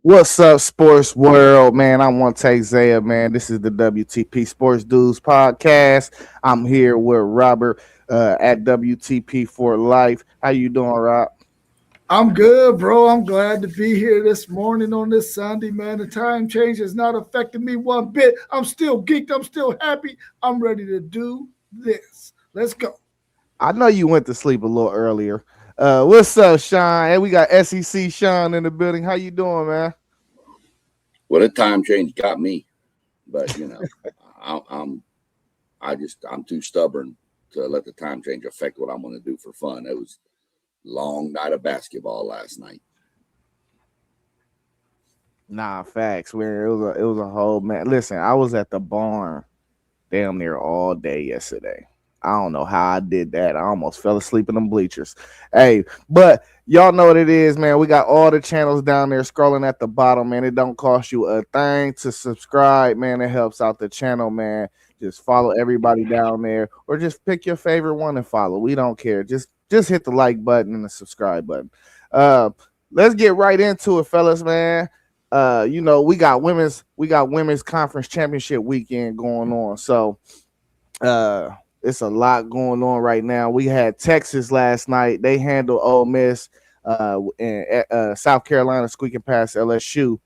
What's up, sports world, man? I'm one take Zaya, man. This is the WTP Sports Dudes podcast. I'm here with Robert at WTP for Life. How you doing, Rob? I'm good, bro. I'm glad to be here this morning on this Sunday, man. The time change has not affected me one bit. I'm still geeked. I'm still happy. I'm ready to do this. Let's go. I know you went to sleep a little earlier. What's up, Sean? Hey, we got SEC Sean in the building. How you doing, man? Well, the time change got me, but I'm I'm too stubborn to let the time change affect what I'm going to do for fun. It was a long night of basketball last night. Nah, facts. Where it was a whole man. Listen, I was at the barn damn near all day yesterday. I don't know how I did that. I almost fell asleep in them bleachers. Hey, but y'all know what it is, man. We got all the channels down there scrolling at the bottom, man. It don't cost you a thing to subscribe, man. It helps out the channel, man. Just follow everybody down there, or just pick your favorite one and follow. We don't care. Just hit the like button and the subscribe button. Uh, let's get right into it, fellas, man. We got women's conference championship weekend going on. So uh it's a lot going on right now. We had Texas last night. They handled Ole Miss, and South Carolina squeaking past LSU.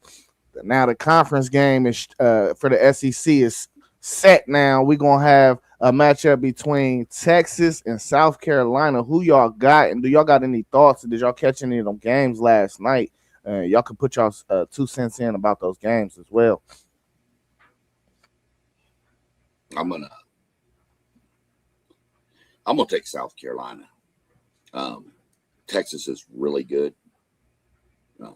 Now the conference game is for the SEC is set now. We're gonna have a matchup between Texas and South Carolina. Who y'all got, and do y'all got any thoughts? Did y'all catch any of them games last night? Y'all can put y'all 2 cents in about those games as well. I'm gonna I'm gonna take South Carolina. Um, Texas is really good. Uh,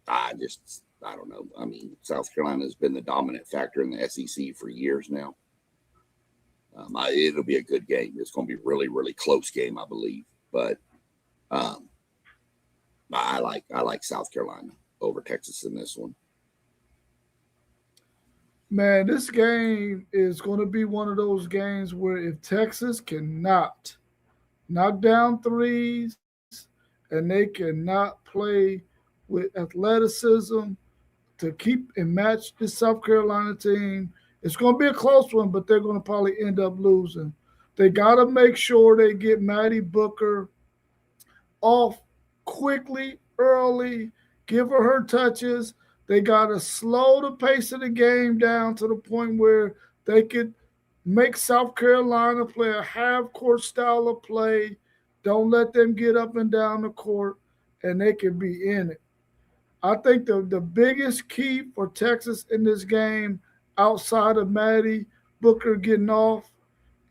I don't know. I mean, South Carolina has been the dominant factor in the SEC for years now. It'll be a good game. It's going to be really close game, I believe. But um, I like South Carolina over Texas in this one. Man, this game is going to be one of those games where if Texas cannot knock down threes and they cannot play with athleticism to keep and match the South Carolina team, it's going to be a close one, but they're going to probably end up losing. They got to make sure they get Maddie Booker off quickly, early, give her touches. They got to slow the pace of the game down to the point where they could make South Carolina play a half court style of play. Don't let them get up and down the court, and they can be in it. I think the biggest key for Texas in this game, outside of Maddie Booker getting off,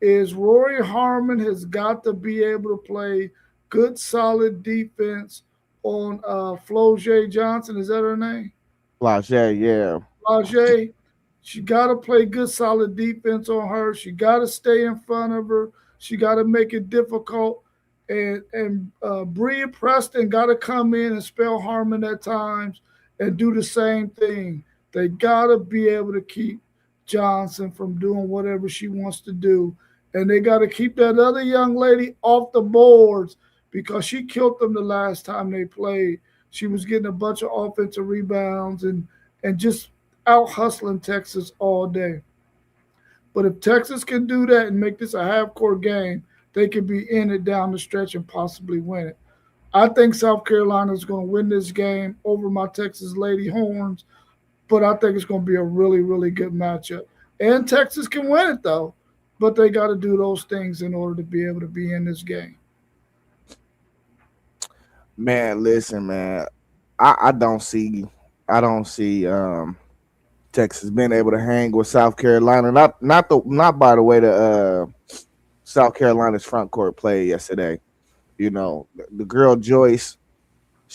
is Rory Harmon has got to be able to play good, solid defense on Floje Johnson. Is that her name? Flage, yeah. Flage. She got to play good, solid defense on her. She got to stay in front of her. She got to make it difficult. And Bria Preston got to come in and spell Harmon at times and do the same thing. They got to be able to keep Johnson from doing whatever she wants to do. And they got to keep that other young lady off the boards because she killed them the last time they played. She was getting a bunch of offensive rebounds and just out hustling Texas all day. But if Texas can do that and make this a half court game, they could be in it down the stretch and possibly win it. I think South Carolina is going to win this game over my Texas Lady Horns, but I think it's going to be a really good matchup. And Texas can win it though, but they got to do those things in order to be able to be in this game. Man, listen, man. I don't see Texas being able to hang with South Carolina. Not by the way the South Carolina's front court played yesterday. The girl Joyce,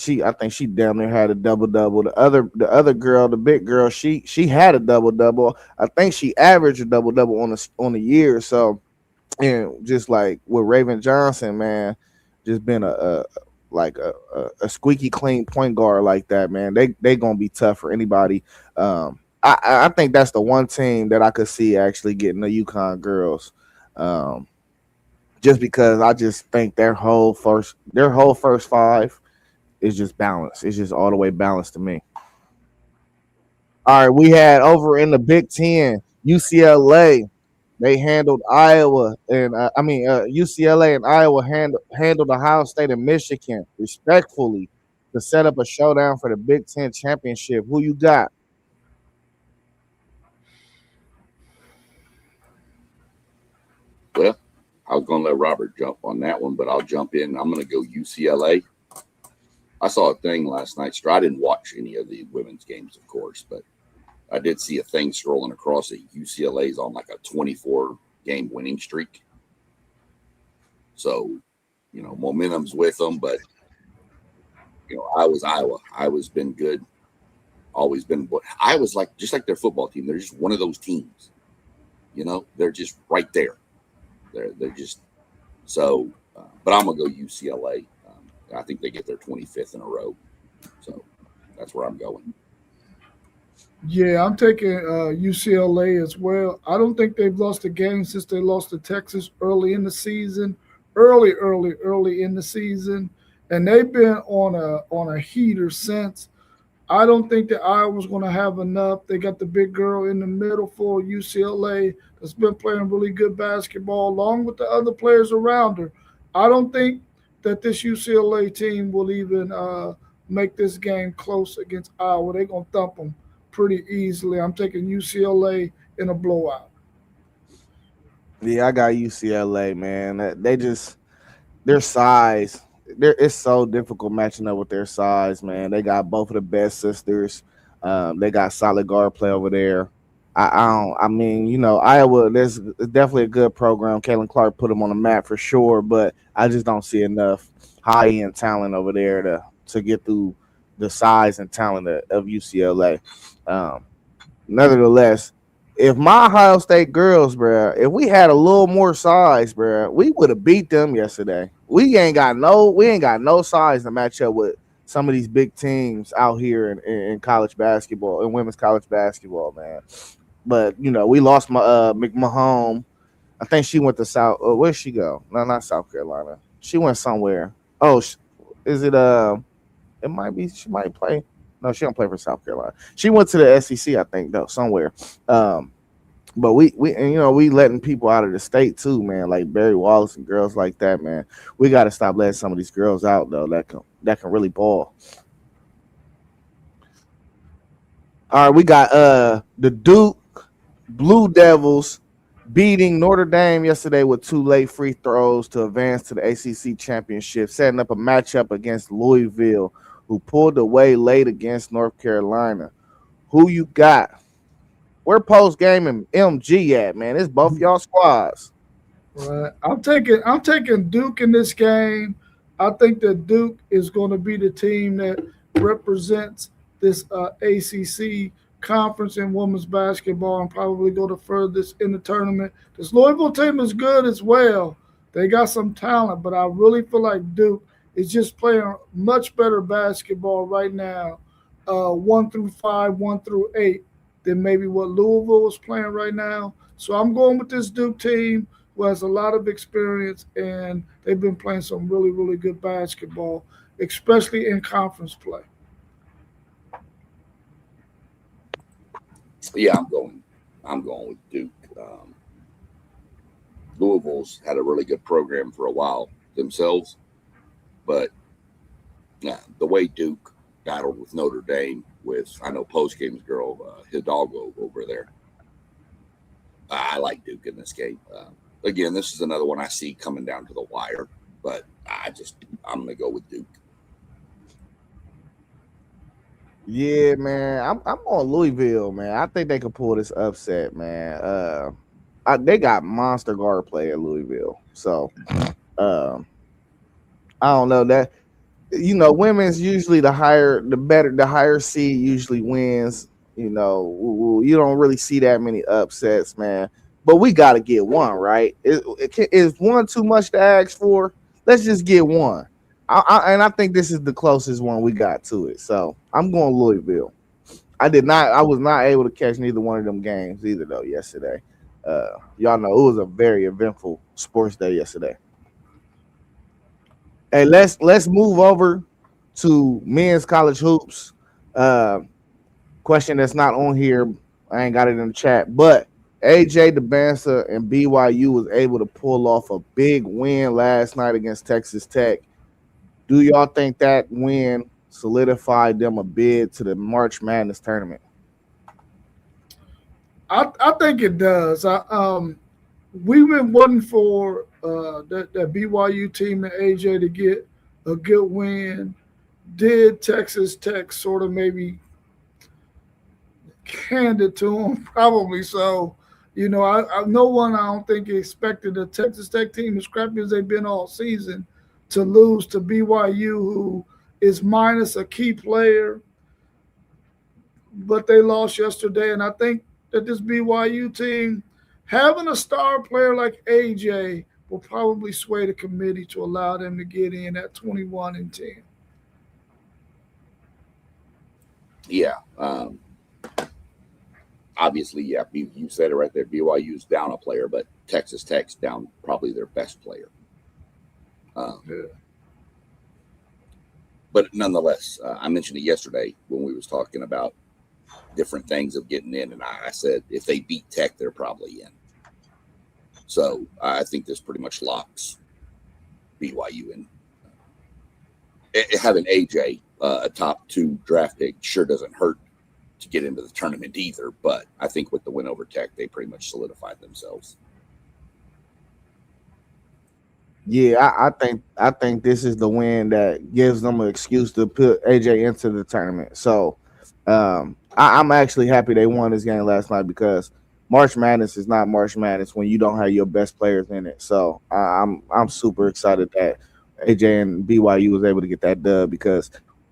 I think she damn near had a double double. The other girl, the big girl, she had a double double. I think she averaged a double double on the year. So, and just like with Raven Johnson, man, just been a squeaky clean point guard like that, man. They gonna be tough for anybody. I think that's the one team that I could see actually getting the UConn girls. Um, just because I just think their whole first five It's just balanced. It's just all the way balanced to me. All right, we had over in the Big Ten, UCLA. They handled Iowa, and UCLA and Iowa handled Ohio State and Michigan respectfully to set up a showdown for the Big Ten championship. Who you got? Well, I was going to let Robert jump on that one, but I'll jump in. I'm going to go UCLA. I saw a thing last night. I didn't watch any of the women's games, of course, but I did see a thing scrolling across that UCLA's on like a 24 game winning streak. So, momentum's with them, but Iowa. Iowa's been good, always been. But Iowa's like just like their football team. They're just one of those teams. They're just right there. They're just so. But I'm gonna go UCLA. I think they get their 25th in a row. So that's where I'm going. Yeah, I'm taking UCLA as well. I don't think they've lost a game since they lost to Texas early in the season, early in the season, and they've been on a heater since. I don't think that Iowa's going to have enough. They got the big girl in the middle for UCLA that's been playing really good basketball, along with the other players around her. I don't think that this UCLA team will even make this game close against Iowa. They're going to thump them pretty easily. I'm taking UCLA in a blowout. Yeah, I got UCLA, man. They just their size. It's so difficult matching up with their size, man. They got both of the best sisters. They got solid guard play over there. I don't. I mean, Iowa. There's definitely a good program. Caitlin Clark put them on the map for sure, but I just don't see enough high end talent over there to get through the size and talent of UCLA. Um, Nevertheless, if my Ohio State girls, bruh, if we had a little more size, bruh, we would have beat them yesterday. We ain't got no size to match up with some of these big teams out here in college basketball and women's college basketball, man. But we lost my McMahon. I think she went to South. Where'd she go? No, not South Carolina. She went somewhere. Oh, is it? It might be. She might play. No, she don't play for South Carolina. She went to the SEC, I think, though, somewhere. Um, but we and we letting people out of the state too, man. Like Barry Wallace and girls like that, man. We got to stop letting some of these girls out though that can really ball. All right, we got the Duke Blue Devils beating Notre Dame yesterday with two late free throws to advance to the ACC championship, setting up a matchup against Louisville, who pulled away late against North Carolina. Who you got? Where post game and MG at, man? It's both y'all squads. Right. I'm taking Duke in this game. I think that Duke is going to be the team that represents this ACC conference in women's basketball and probably go the furthest in the tournament. This Louisville team is good as well. They got some talent, but I really feel like Duke is just playing much better basketball right now, 1 through 5, 1 through 8, than maybe what Louisville is playing right now. So I'm going with this Duke team who has a lot of experience and they've been playing some really, really good basketball, especially in conference play. Yeah, I'm going with Duke. Louisville's had a really good program for a while themselves, but the way Duke battled with Notre Dame, with I know post games girl Hidalgo over there. I like Duke in this game. Again, this is another one I see coming down to the wire, but I'm gonna go with Duke. Yeah, man. I'm on Louisville, man. I think they could pull this upset, man. They got monster guard play at Louisville, so um, I don't know that. Women's usually the higher seed usually wins. You don't really see that many upsets, man. But we got to get one, right? Is one too much to ask for? Let's just get one. And I think this is the closest one we got to it. So I'm going Louisville. I was not able to catch neither one of them games either though yesterday. Y'all know it was a very eventful sports day yesterday. Hey, let's move over to men's college hoops. Uh, Question that's not on here. I ain't got it in the chat, but AJ DeBansa and BYU was able to pull off a big win last night against Texas Tech. Do y'all think that win solidified them a bid to the March Madness tournament? I think it does. We've been waiting for that BYU team and AJ to get a good win. Did Texas Tech sort of maybe hand it to them? Probably so. No one I don't think expected the Texas Tech team, as crappy as they've been all season, to lose to BYU, who is minus a key player, but they lost yesterday. And I think that this BYU team, having a star player like AJ, will probably sway the committee to allow them to get in at 21-10. Yeah. Obviously, yeah, you said it right there. BYU's down a player, but Texas Tech's down probably their best player. Yeah. But nonetheless, I mentioned it yesterday when we was talking about different things of getting in, and I said if they beat Tech, they're probably in. So I think this pretty much locks BYU in. Having AJ, a top 2 draft pick, sure doesn't hurt to get into the tournament either. But I think with the win over Tech, they pretty much solidified themselves. Yeah, I think this is the win that gives them an excuse to put AJ into the tournament. So I'm actually happy they won this game last night because March Madness is not March Madness when you don't have your best players in it. So I'm super excited that AJ and BYU was able to get that dub because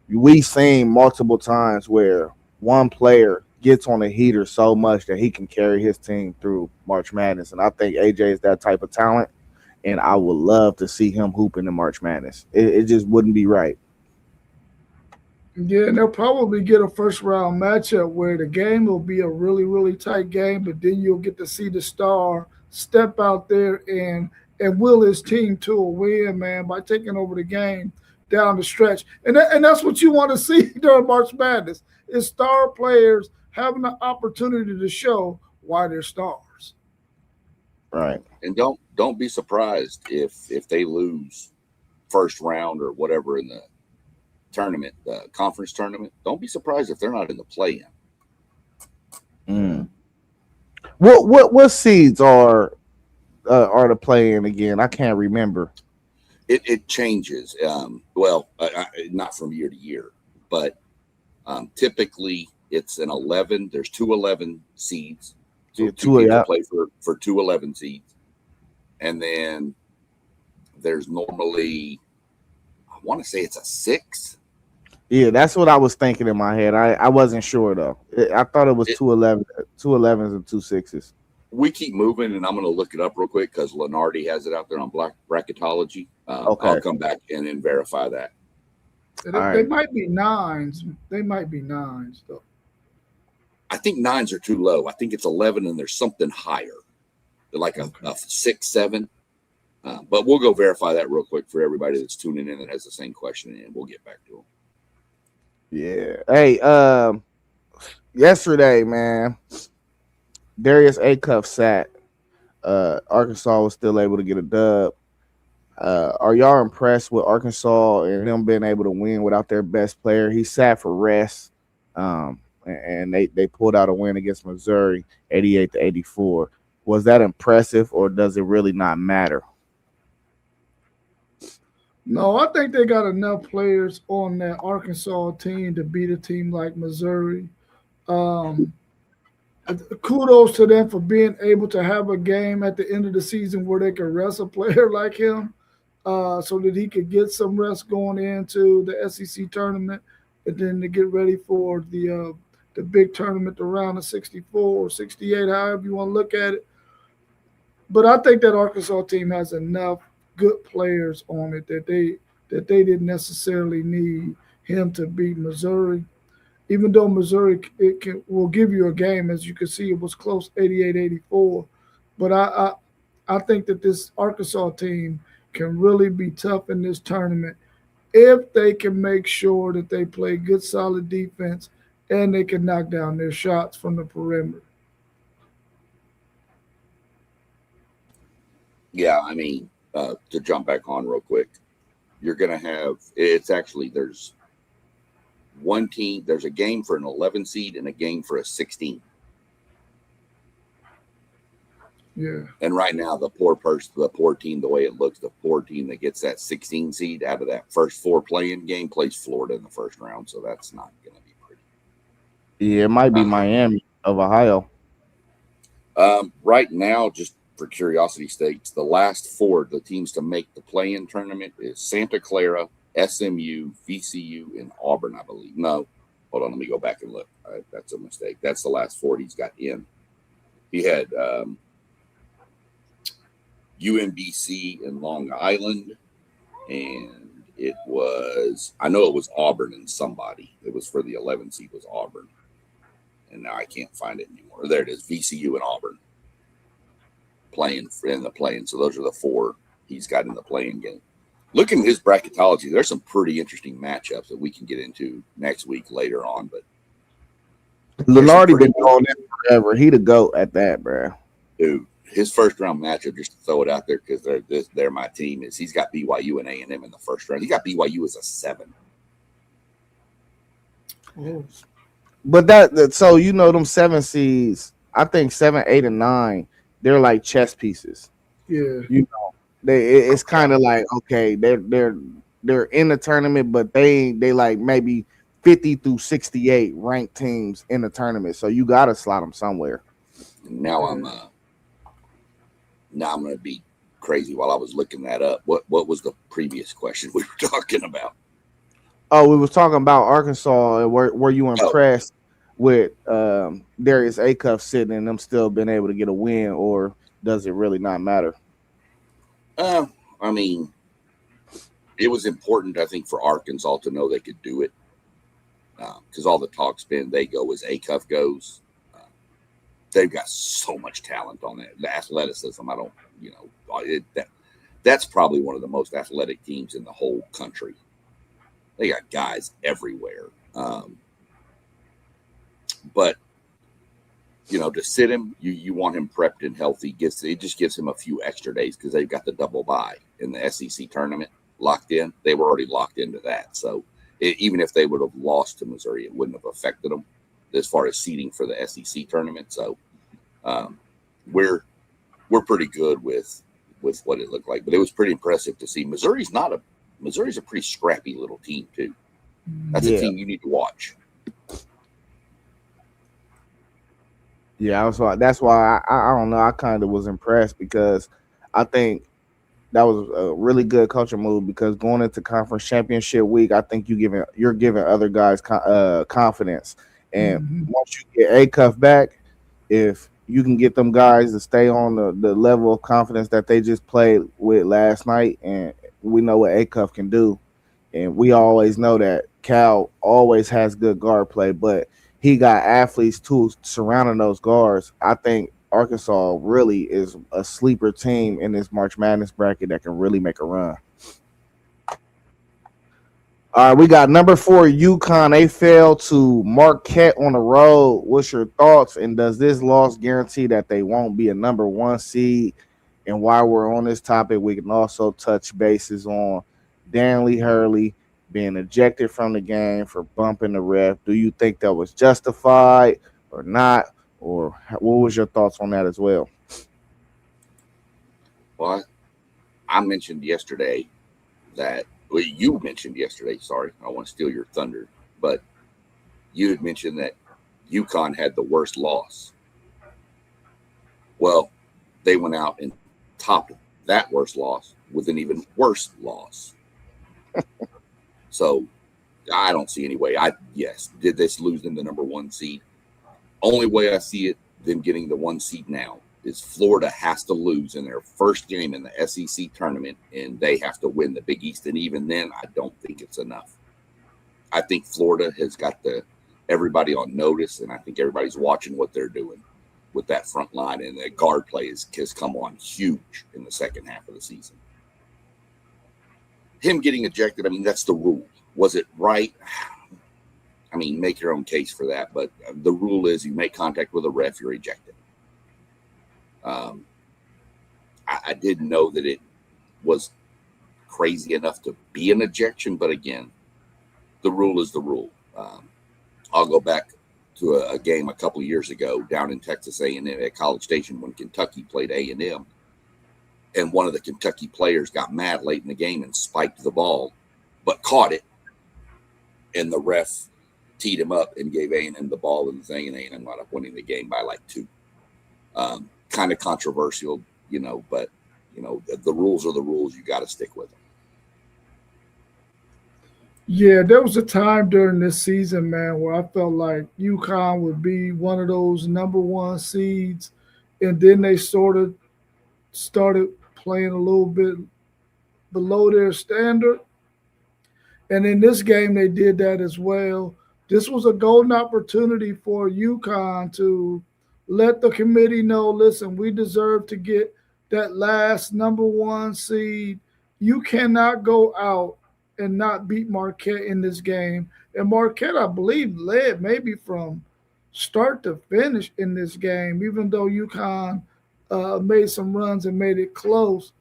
we've seen multiple times where one player gets on a heater so much that he can carry his team through March Madness, and I think AJ is that type of talent and I would love to see him hoop in the March Madness. It just wouldn't be right. Yeah, and they'll probably get a first round matchup where the game will be a really, really tight game, but then you'll get to see the star step out there and will his team to a win, man, by taking over the game down the stretch. And that's what you want to see during March Madness is star players having the opportunity to show why they're stars. Right. And don't be surprised if they lose first round or whatever in the tournament, the conference tournament. Don't be surprised if they're not in the play-in. What seeds are the play-in again? I can't remember. It changes. Not from year to year, but typically it's an 11. There's 2 11 seeds. So Yeah, two teams will play for 2 11 seeds. And then there's normally, I want to say it's a 6. Yeah, that's what I was thinking in my head. I wasn't sure though. I thought it was 2 11s, 2 11s and 2 6s. We keep moving, and I'm going to look it up real quick because Lenardi has it out there on Black Bracketology. Okay. I'll come back and then verify that. They might be nines. They might be nines, though. I think 9s are too low. I think it's 11, and there's something higher, like a 6, 7. But we'll go verify that real quick for everybody that's tuning in that has the same question, and we'll get back to them. Yeah. Hey, yesterday, man, Darius Acuff sat. Arkansas was still able to get a dub. Are y'all impressed with Arkansas and them being able to win without their best player? He sat for rest, and they pulled out a win against Missouri, 88-84. Was that impressive, or does it really not matter? No, I think they got enough players on that Arkansas team to beat a team like Missouri. Um, Kudos to them for being able to have a game at the end of the season where they can rest a player like him, so that he could get some rest going into the SEC tournament, and then to get ready for the big tournament, the round of 64 or 68, however you want to look at it. But I think that Arkansas team has enough good players on it that they didn't necessarily need him to beat Missouri. Even though Missouri will give you a game, as you can see, it was close, 88-84. But I think that this Arkansas team can really be tough in this tournament if they can make sure that they play good, solid defense and they can knock down their shots from the perimeter. Yeah, I mean, to jump back on real quick, you're going to have it's actually there's one team, there's a game for an 11 seed and a game for a 16. Yeah. And right now, the poor team, the way it looks, the poor team that gets that 16 seed out of that first 4 playing game plays Florida in the first round. So that's not going to be pretty. Yeah, it might be Uh, Miami of Ohio. right now, just for curiosity's sake, the last 4, the teams to make the play-in tournament is Santa Clara, SMU, VCU, and Auburn, I believe. No, hold on, let me go back and look. That's a mistake. That's the last 4 he's got in. He had UMBC in Long Island, and I know it was Auburn and somebody. It was for the 11 seed was Auburn, and now I can't find it anymore. There it is, VCU and Auburn playing in the play-in. So those are the 4 he's got in the play-in game. Looking at his bracketology, there's some pretty interesting matchups that we can get into next week later on. But Lenardi been doing this forever. He the GOAT at that, bro. Dude, his first round matchup, just to throw it out there because they're my team, is he's got BYU and A&M in the first round. He got BYU as a 7. Oh. But that so them 7 seeds, I think 7, 8, and 9, they're like chess pieces. Yeah. It's kind of like, okay, they're in the tournament, but they like maybe 50 through 68 ranked teams in the tournament. So you got to slot them somewhere. Now I'm going to be crazy while I was looking that up. What was the previous question we were talking about? Oh, we was talking about Arkansas. Were you impressed with Darius Acuff sitting and them still being able to get a win, or does it really not matter? I mean, it was important, I think, for Arkansas to know they could do it because all the talk's been they go as Acuff goes. They've got so much talent on that. The athleticism, that's probably one of the most athletic teams in the whole country. They got guys everywhere. But to sit him, you want him prepped and healthy. It just gives him a few extra days because they've got the double bye in the SEC tournament locked in. They were already locked into that. So even if they would have lost to Missouri, it wouldn't have affected them as far as seeding for the SEC tournament. So we're pretty good with what it looked like. But it was pretty impressive to see. Missouri's a pretty scrappy little team too. That's a team you need to watch. Yeah, that's why I don't know. I kind of was impressed because I think that was a really good coaching move because going into conference championship week, I think you're giving other guys confidence. And once you get Acuff back, if you can get them guys to stay on the level of confidence that they just played with last night, and we know what Acuff can do, and we always know that Cal always has good guard play, but he got athletes too surrounding those guards. I think Arkansas really is a sleeper team in this March Madness bracket that can really make a run. All right, we got number 4 UConn. They fell to Marquette on the road. What's your thoughts? And does this loss guarantee that they won't be a number 1 seed? And while we're on this topic, we can also touch bases on Danley Hurley being ejected from the game for bumping the ref. Do you think that was justified or not? Or what was your thoughts on that as well? Well, I mentioned yesterday that you mentioned yesterday. Sorry, I don't want to steal your thunder, but you had mentioned that UConn had the worst loss. Well, they went out and topped that worst loss with an even worse loss. So I don't see any way. Did this lose them the number 1 seed? Only way I see it, them getting the 1 seed now, is Florida has to lose in their first game in the SEC tournament, and they have to win the Big East. And even then, I don't think it's enough. I think Florida has got everybody on notice, and I think everybody's watching what they're doing with that front line, and the guard play has come on huge in the second half of the season. him getting ejected, I mean, that's the rule. Was it right? I mean, make your own case for that. But the rule is you make contact with a ref, you're ejected. I didn't know that it was crazy enough to be an ejection. But again, the rule is the rule. I'll go back to a game a couple of years ago down in Texas A&M at College Station when Kentucky played A&M. And one of the Kentucky players got mad late in the game and spiked the ball, but caught it. And the ref teed him up and gave A&M the ball and the thing, and A&M wound up winning the game by like 2. Kind of controversial, but, the rules are the rules. You got to stick with them. Yeah, there was a time during this season, man, where I felt like UConn would be one of those number one seeds, and then they sort of started playing a little bit below their standard. And in this game, they did that as well. This was a golden opportunity for UConn to let the committee know, listen, we deserve to get that last number one seed. You cannot go out and not beat Marquette in this game. And Marquette, I believe, led maybe from start to finish in this game, even though UConn made some runs and made it close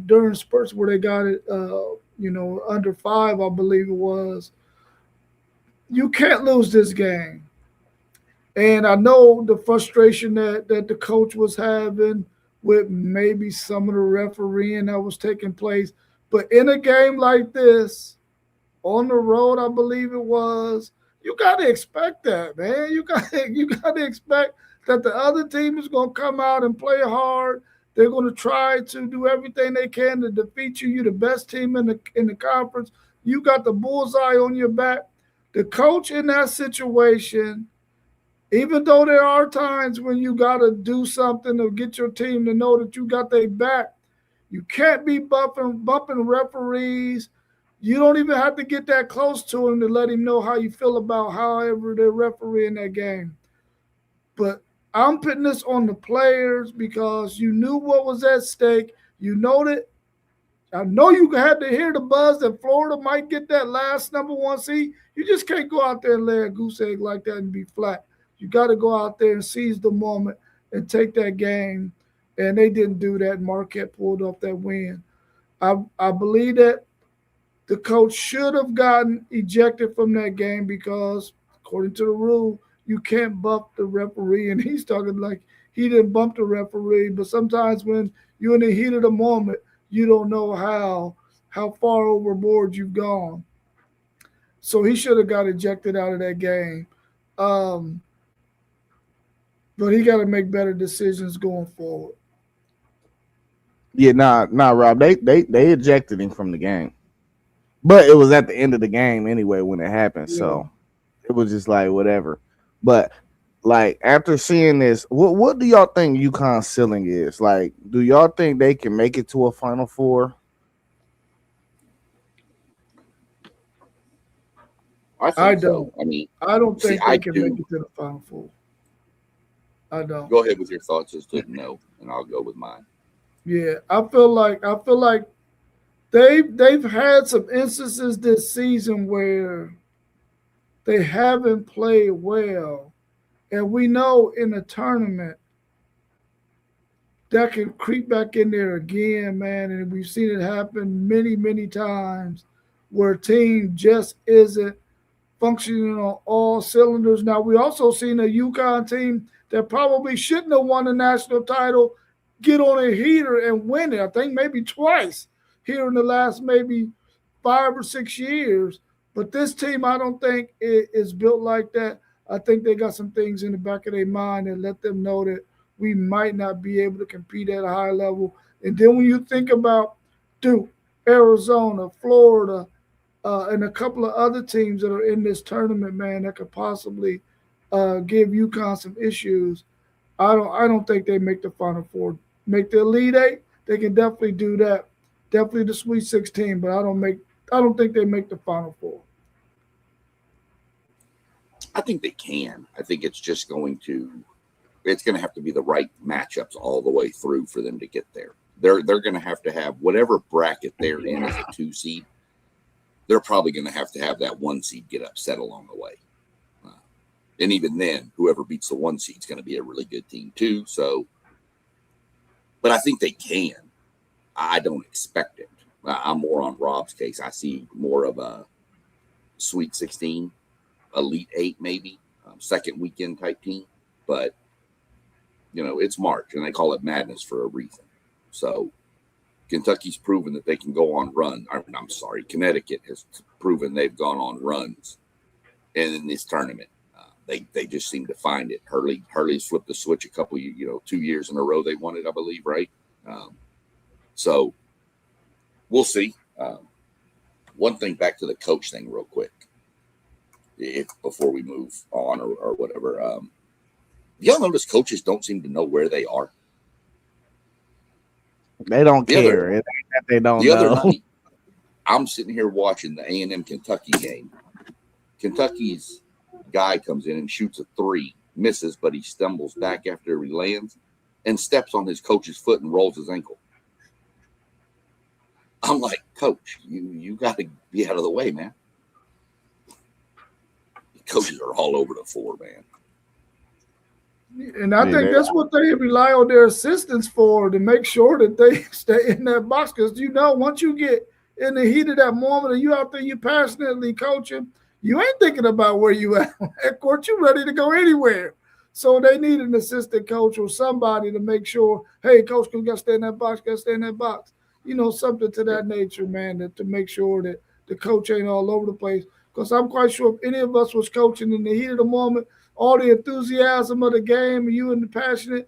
during spurts where they got it, under 5, I believe it was. You can't lose this game. And I know the frustration that the coach was having with maybe some of the refereeing that was taking place. But in a game like this, on the road, I believe it was, you got to expect that, man. You got to expect that the other team is going to come out and play hard. They're going to try to do everything they can to defeat you. You're the best team in the conference. You got the bullseye on your back. The coach in that situation, even though there are times when you got to do something to get your team to know that you got their back, you can't be bumping referees. You don't even have to get that close to him to let him know how you feel about however they're refereeing that game. But I'm putting this on the players because you knew what was at stake. You know that. I know you had to hear the buzz that Florida might get that last number one seed. You just can't go out there and lay a goose egg like that and be flat. You got to go out there and seize the moment and take that game. And they didn't do that. Marquette pulled off that win. I believe that the coach should have gotten ejected from that game because, according to the rule, you can't bump the referee. And he's talking like he didn't bump the referee. But sometimes when you're in the heat of the moment, you don't know how far overboard you've gone. So he should have got ejected out of that game. But he got to make better decisions going forward. Yeah, nah, Rob. They ejected him from the game, but it was at the end of the game anyway when it happened. Yeah. So it was just like whatever. But like after seeing this, what do y'all think UConn's ceiling is? Like, do y'all think they can make it to a Final Four? I think so. I mean, I don't think I they can do. make it to the Final Four. I don't. Go ahead with your thoughts as to no, and I'll go with mine. Yeah, I feel like they've had some instances this season where they haven't played well, and we know in a tournament that can creep back in there again, man. And we've seen it happen many times where a team just isn't functioning on all cylinders. Now, we also seen a UConn team that probably shouldn't have won the national title get on a heater and win it. I think maybe twice here in the last maybe 5 or 6 years. But this team, I don't think it is built like that. I think they got some things in the back of their mind that let them know that we might not be able to compete at a high level. And then when you think about Duke, Arizona, Florida, and a couple of other teams that are in this tournament, man, that could possibly give UConn some issues. I don't think they make the Final Four. Make the Elite Eight, they can definitely do that. Definitely the Sweet 16, but I don't think they make the Final Four. I think they can. I think it's just going to have to be the right matchups all the way through for them to get there. they're going to have whatever bracket they're in as a 2 seed. They're probably going to have that 1 seed get upset along the way. And even then, whoever beats the 1 seed is going to be a really good team too. So, but I think they can. I don't expect it. I'm more on Rob's case. I see more of a Sweet 16, Elite 8 maybe, second weekend type team. But, it's March, and they call it madness for a reason. So Kentucky's proven that they can go on run. I'm sorry, Connecticut has proven they've gone on runs in this tournament. They just seem to find it. Hurley's flipped the switch a couple, 2 years in a row they won it, I believe, right? So we'll see. One thing back to the coach thing real quick, before we move on or whatever. Y'all notice coaches don't seem to know where they are? They don't care. It ain't that they don't know. The other night, I'm sitting here watching the A&M Kentucky game. Kentucky's guy comes in and shoots a 3, misses, but he stumbles back after he lands and steps on his coach's foot and rolls his ankle. I'm like, Coach, you got to be out of the way, man. Coaches are all over the floor, man. And I think that's what they rely on their assistants for, to make sure that they stay in that box. Because, once you get in the heat of that moment and you out there, you passionately coaching, you ain't thinking about where you at court. You ready to go anywhere. So they need an assistant coach or somebody to make sure, hey, coach, you got to stay in that box, something to that nature, man, to make sure that the coach ain't all over the place. Because I'm quite sure if any of us was coaching in the heat of the moment, all the enthusiasm of the game, and you passionate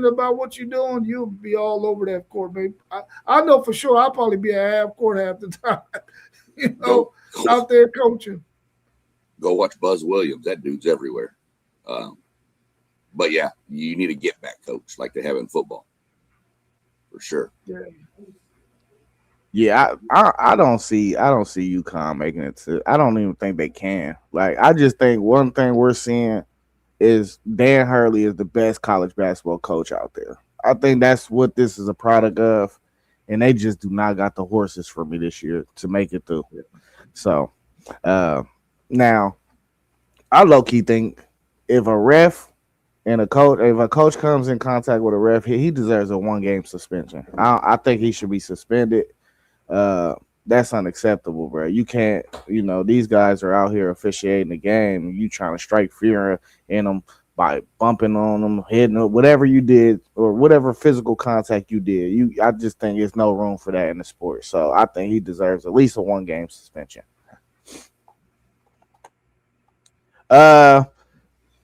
about what you're doing, you'll be all over that court, baby. I know for sure I'll probably be at half court half the time, out there coaching. Go watch Buzz Williams. That dude's everywhere. But yeah, you need a get back coach like they have in football, for sure. Yeah, I don't see UConn making it to. I don't even think they can. Like, I just think one thing we're seeing is Dan Hurley is the best college basketball coach out there. I think that's what this is a product of, and they just do not got the horses for me this year to make it through. So, now, I low key think if a coach comes in contact with a ref, he deserves a 1-game suspension. I think he should be suspended. That's unacceptable, bro. You can't, these guys are out here officiating the game, and you trying to strike fear in them by bumping on them, hitting them, whatever you did, or whatever physical contact you did. I just think there's no room for that in the sport. So I think he deserves at least a 1-game suspension.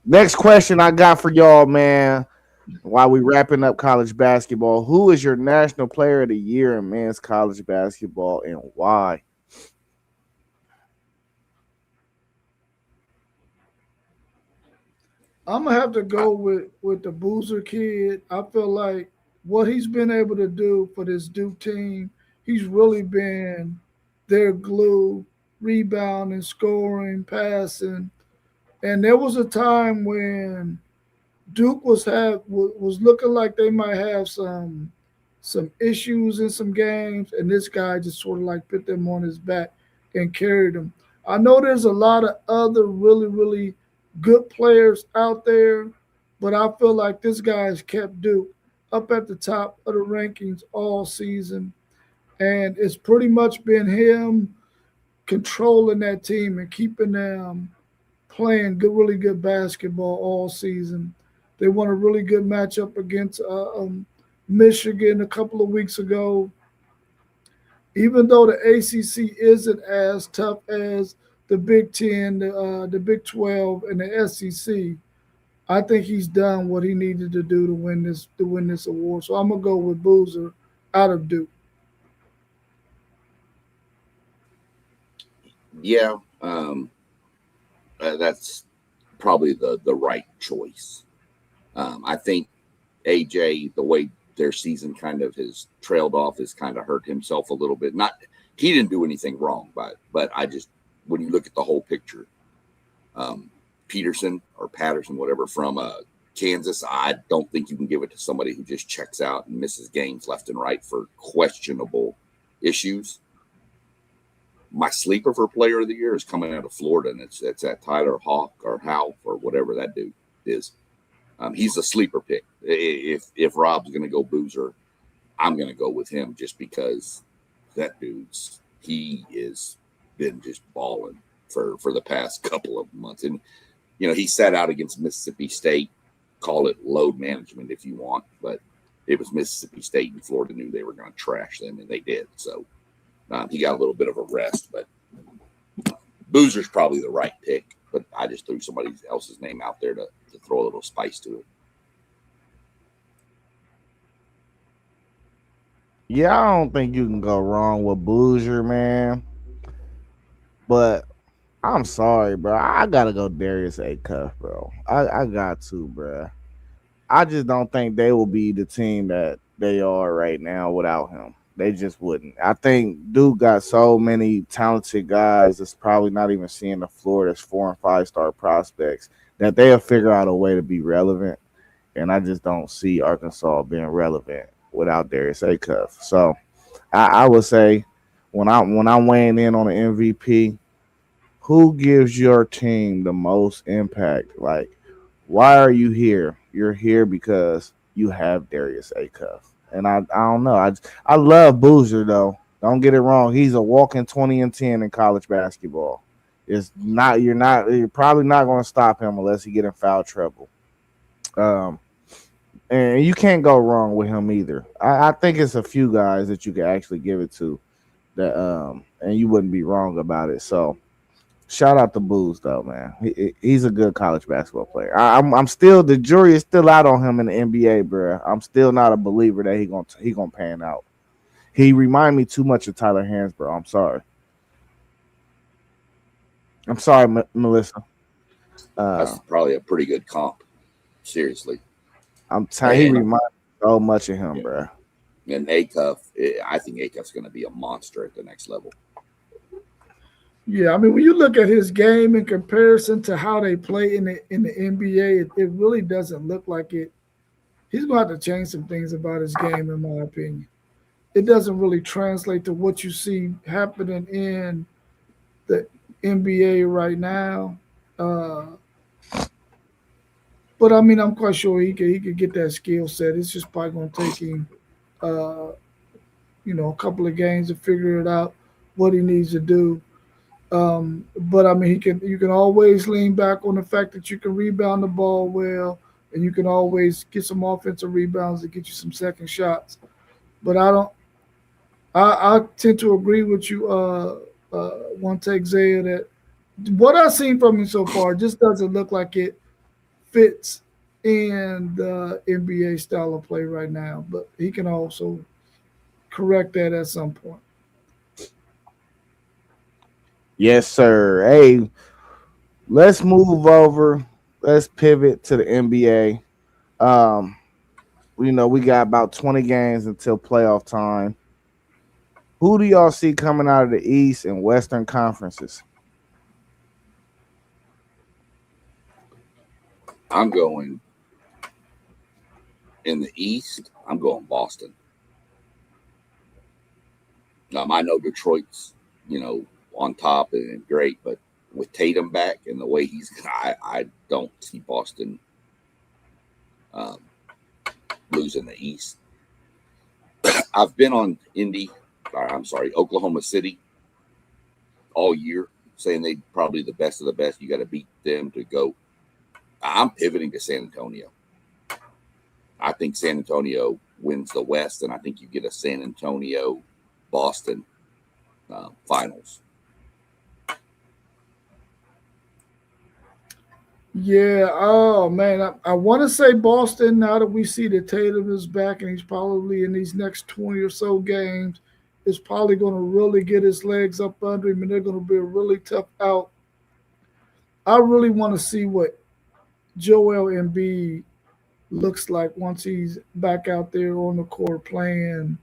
Next question I got for y'all, man. While we wrapping up college basketball, who is your national player of the year in men's college basketball and why? I'm gonna have to go with the Boozer kid. I feel like what he's been able to do for this Duke team, he's really been their glue, rebounding, scoring, passing. And there was a time when Duke was looking like they might have some issues in some games, and this guy just sort of like put them on his back and carried them. I know there's a lot of other really, really good players out there, but I feel like this guy has kept Duke up at the top of the rankings all season, and it's pretty much been him controlling that team and keeping them playing really good basketball all season. They won a really good matchup against Michigan a couple of weeks ago. Even though the ACC isn't as tough as the Big Ten, the Big 12, and the SEC, I think he's done what he needed to do to win this award. So I'm gonna go with Boozer out of Duke. Yeah, that's probably the right choice. I think AJ, the way their season kind of has trailed off, has kind of hurt himself a little bit. He didn't do anything wrong, but I just, when you look at the whole picture, Patterson, whatever, from Kansas, I don't think you can give it to somebody who just checks out and misses games left and right for questionable issues. My sleeper for player of the year is coming out of Florida, and it's that Tyler Hawk or Hal or whatever that dude is. He's a sleeper pick. If Rob's going to go Boozer, I'm going to go with him just because that he is been just balling for the past couple of months. And, he sat out against Mississippi State. Call it load management if you want, but it was Mississippi State, and Florida knew they were going to trash them, and they did. So he got a little bit of a rest, but Boozer's probably the right pick. But I just threw somebody else's name out there to throw a little spice to it. Yeah, I don't think you can go wrong with Boozer, man. But I'm sorry, bro. I gotta go Darius A. Cuff, bro. I got to, bro. I just don't think they will be the team that they are right now without him. They just wouldn't. I think Duke got so many talented guys that's probably not even seeing the floor that's 4 and 5 star prospects that they'll figure out a way to be relevant. And I just don't see Arkansas being relevant without Darius A. Cuff. So I would say when I'm weighing in on the MVP, who gives your team the most impact? Like, why are you here? You're here because you have Darius A. Cuff. And I don't know. I love Boozer though. Don't get it wrong. He's a walking 20-10 in college basketball. You're probably not going to stop him unless he get in foul trouble. Um, and you can't go wrong with him either. I think it's a few guys that you can actually give it to that and you wouldn't be wrong about it. So shout out to Booz though, man. He's a good college basketball player. I'm still, the jury is still out on him in the NBA, bro. I'm still not a believer that he gonna pan out. He remind me too much of Tyler Hansbrough. I'm sorry, Melissa. That's probably a pretty good comp. Seriously, he reminds me so much of him, bro. And Acuff, I think Acuff's going to be a monster at the next level. Yeah, I mean, when you look at his game in comparison to how they play in the NBA, it really doesn't look like it. He's going to have to change some things about his game, in my opinion. It doesn't really translate to what you see happening in the NBA right now. But I mean, I'm quite sure he could get that skill set. It's just probably going to take him, a couple of games to figure it out what he needs to do. But I mean, you can always lean back on the fact that you can rebound the ball well, and you can always get some offensive rebounds to get you some second shots. But I tend to agree with you. One take Zaya that what I've seen from him so far just doesn't look like it fits in the NBA style of play right now. But he can also correct that at some point. Yes, sir. Hey, let's move over. Let's pivot to the NBA. We got about 20 games until playoff time. Who do y'all see coming out of the East and Western conferences? I'm going in the East. I'm going Boston. I know Detroit's, on top and great, but with Tatum back and the way I don't see Boston losing the East. I've been on Oklahoma City all year, saying they're probably the best of the best. You got to beat them to go. I'm pivoting to San Antonio. I think San Antonio wins the West, and I think you get a San Antonio Boston finals. Yeah. Oh man, I want to say Boston. Now that we see that Tatum is back and he's probably in these next 20 or so games, is probably going to really get his legs up under him, and they're going to be a really tough out. I really want to see what Joel Embiid looks like once he's back out there on the court playing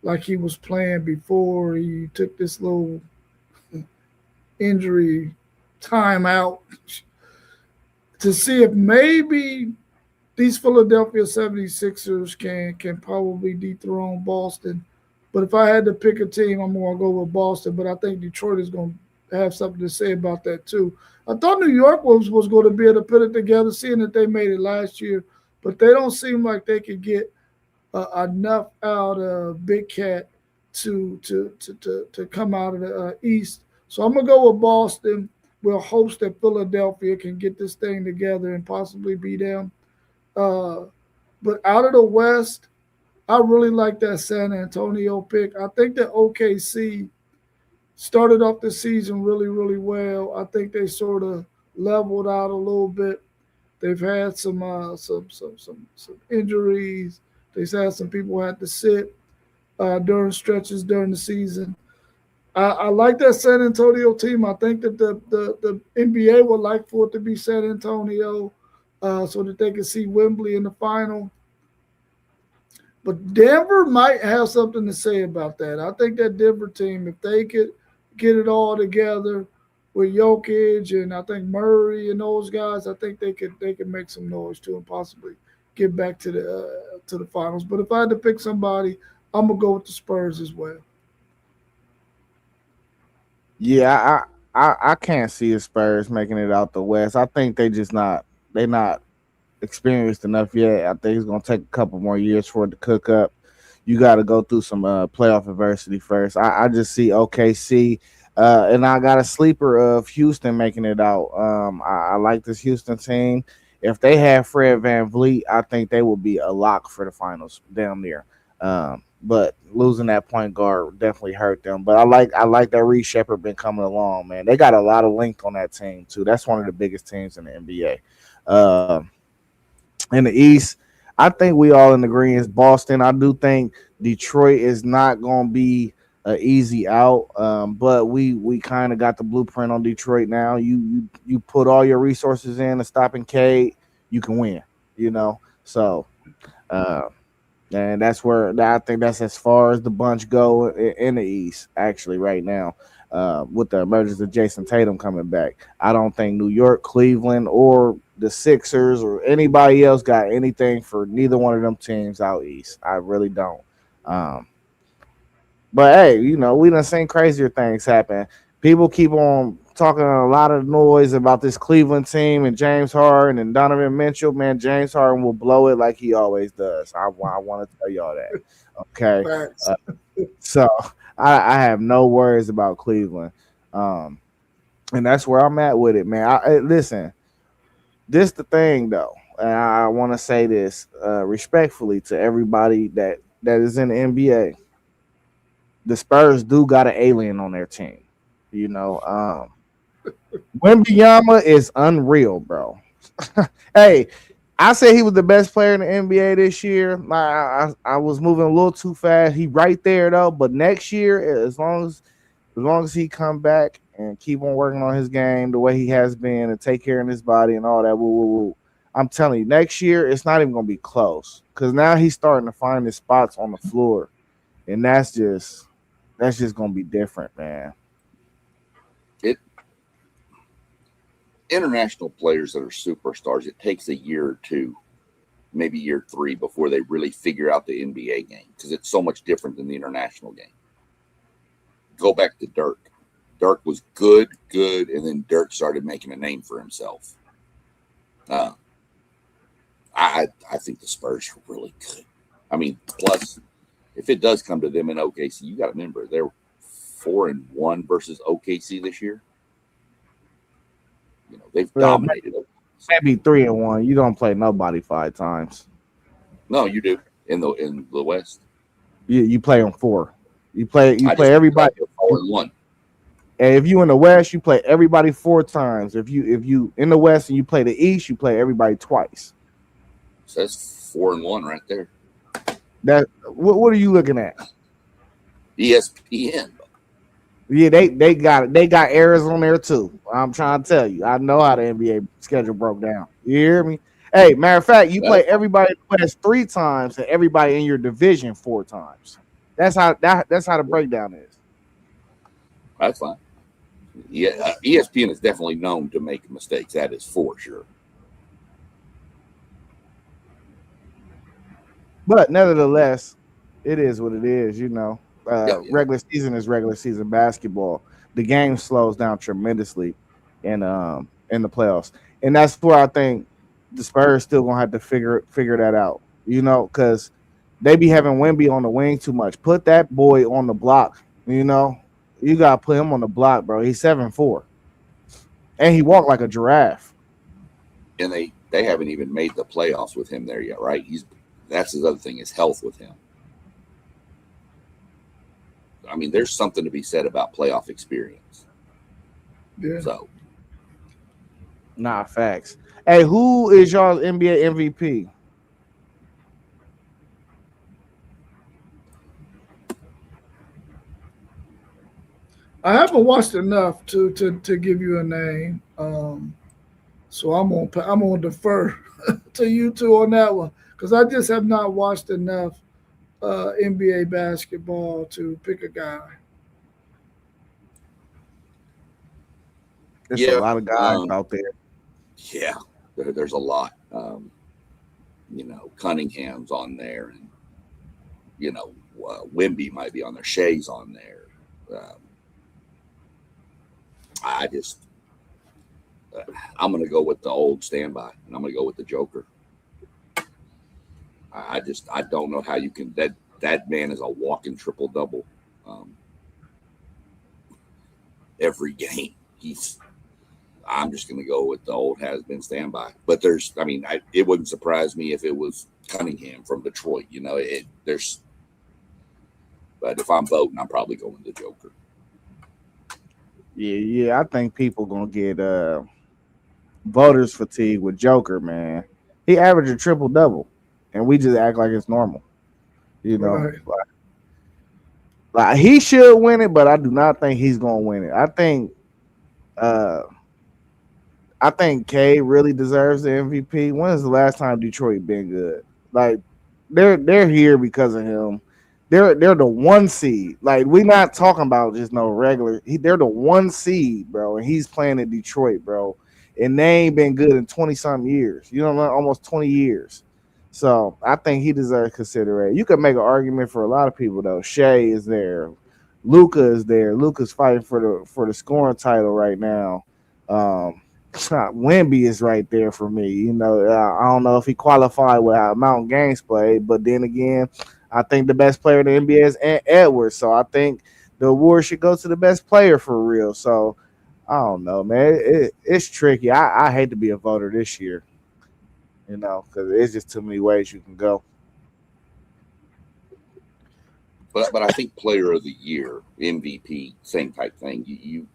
like he was playing before he took this little injury timeout to see if maybe these Philadelphia 76ers can probably dethrone Boston. But if I had to pick a team, I'm going to go with Boston. But I think Detroit is going to have something to say about that too. I thought New York was going to be able to put it together, seeing that they made it last year, but they don't seem like they could get enough out of Big Cat to come out of the East. So I'm gonna go with Boston. With hopes that Philadelphia can get this thing together and possibly beat them. Uh, but out of the West, I really like that San Antonio pick. I think that OKC started off the season really, really well. I think they sort of leveled out a little bit. They've had some injuries. They've had some people who had to sit during stretches during the season. I like that San Antonio team. I think that the NBA would like for it to be San Antonio so that they can see Wembley in the final. But Denver might have something to say about that. I think that Denver team, if they could get it all together with Jokic and I think Murray and those guys, I think they could make some noise too and possibly get back to the finals. But if I had to pick somebody, I'm gonna go with the Spurs as well. Yeah, I can't see the Spurs making it out the West. I think they not experienced enough yet. I think it's gonna take a couple more years for it to cook up. You got to go through some playoff adversity first. I just see OKC, and I got a sleeper of Houston making it out. I like this Houston team. If they have Fred Van Vliet, I think they will be a lock for the finals down there. But losing that point guard definitely hurt them. But I like that Reed Shepard been coming along, man. They got a lot of length on that team too. That's one of the biggest teams in the NBA. In the East, I think we all in agreement. Boston. I do think Detroit is not going to be an easy out, but we kind of got the blueprint on Detroit now. You put all your resources in to stopping Cade, you can win. So uh, and that's where I think that's as far as the bunch go in the East. Actually, right now, with the emergence of Jason Tatum coming back, I don't think New York, Cleveland, or the Sixers or anybody else got anything for neither one of them teams out east. I really don't. Um, but hey, we done seen crazier things happen. People keep on talking a lot of noise about this Cleveland team and James Harden and Donovan Mitchell. Man, James Harden will blow it like he always does. I want to tell y'all that. Okay. Facts. Uh, so I have no worries about Cleveland. Um, and that's where I'm at with it, man. Listen, this the thing though, and I want to say this respectfully to everybody that is in the NBA. The Spurs do got an alien on their team. You know, Wembanyama is unreal, bro. Hey, I said he was the best player in the NBA this year. I was moving a little too fast. He right there though, but next year, as long as he come back and keep on working on his game the way he has been and take care of his body and all that, woo, woo, woo, I'm telling you, next year it's not even gonna be close because now he's starting to find his spots on the floor, and that's just gonna be different, man. It international players that are superstars, it takes a year or two, maybe year three, before they really figure out the NBA game because it's so much different than the international game. Go back to Dirk. Dirk was good, and then Dirk started making a name for himself. Uh, I think the Spurs are really good. I mean, plus, if it does come to them in OKC, you got to remember they're 4-1 versus OKC this year. They've Well, dominated them. maybe 3-1. You don't play nobody 5 times. No, you do in the West. You play them 4. You play I just everybody. 4-1. And if you in the West, you play everybody 4 times. If you in the West and you play the East, you play everybody twice. So that's 4-1 right there. That what are you looking at? ESPN. Yeah, they got errors on there too. I'm trying to tell you. I know how the NBA schedule broke down. You hear me? Hey, matter of fact, you play everybody in the West 3 times and everybody in your division 4 times. That's how the breakdown is. That's fine. Yeah, ESPN is definitely known to make mistakes. That is for sure. But nevertheless, it is what it is. Yeah, yeah. Regular season is regular season basketball. The game slows down tremendously in the playoffs, and that's where I think the Spurs still gonna have to figure that out. Because they be having Wemby on the wing too much. Put that boy on the block. You gotta put him on the block, bro. He's 7'4", and he walked like a giraffe. And they haven't even made the playoffs with him there yet, right? That's his other thing is health with him. I mean, there's something to be said about playoff experience. Yeah. So, Nah, facts. Hey, who is y'all's NBA MVP? I haven't watched enough to give you a name. So I'm gonna defer to you two on that one because I just have not watched enough NBA basketball to pick a guy. There's a yeah, lot of guys out there. yeah, there's a lot. Cunningham's on there, and Wimby might be on there. Shea's on there. Um, I just, I'm going to go with the old standby, and I'm going to go with the Joker. I don't know how you can. That man is a walking triple double every game. I'm just going to go with the old has been standby. But it wouldn't surprise me if it was Cunningham from Detroit. But if I'm voting, I'm probably going the Joker. Yeah. I think people gonna get voters fatigue with Joker, man. He averaged a triple double, and we just act like it's normal. You know, Right. like he should win it, but I do not think he's gonna win it. Uh, I think K really deserves the MVP. When is the last time Detroit been good? Like they're here because of him. They're the one seed. Like we're not talking about just no regular. They're the one seed, bro, and he's playing in Detroit, bro. And they ain't been good in 20 some years. Almost 20 years. So I think he deserves consideration. You could make an argument for a lot of people though. Shea is there, Luca is there. Luca's fighting for the scoring title right now. Um, Wemby is right there for me. I don't know if he qualified with how Mountain Games played, but then again, I think the best player in the NBA is Edwards. So I think the award should go to the best player for real. So I don't know, man. It's tricky. I hate to be a voter this year, because it's just too many ways you can go. But I think Player of the Year, MVP, same type thing. You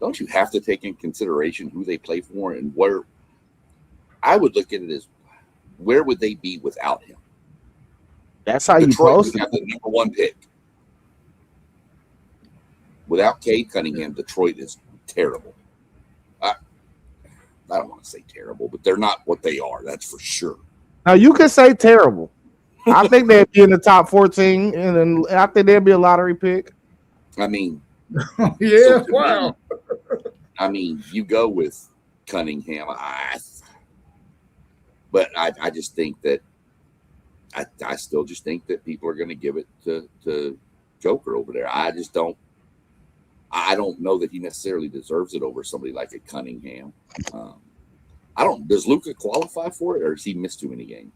don't you have to take in consideration who they play for and where. I would look at it as where would they be without him? That's how you Detroit post would it. have the number one pick. Without Cade Cunningham, Detroit is terrible. I don't want to say terrible, but they're not what they are. That's for sure. Now you could say terrible. I think they'd be in the top 14, and then I think they'd be a lottery pick. I mean, Yeah. so to Wow. you go with Cunningham. But I just think that I still just think that people are going to give it to Joker over there. I just don't. I don't know that he necessarily deserves it over somebody like a Cunningham. I don't. Does Luka qualify for it, or does he miss too many games?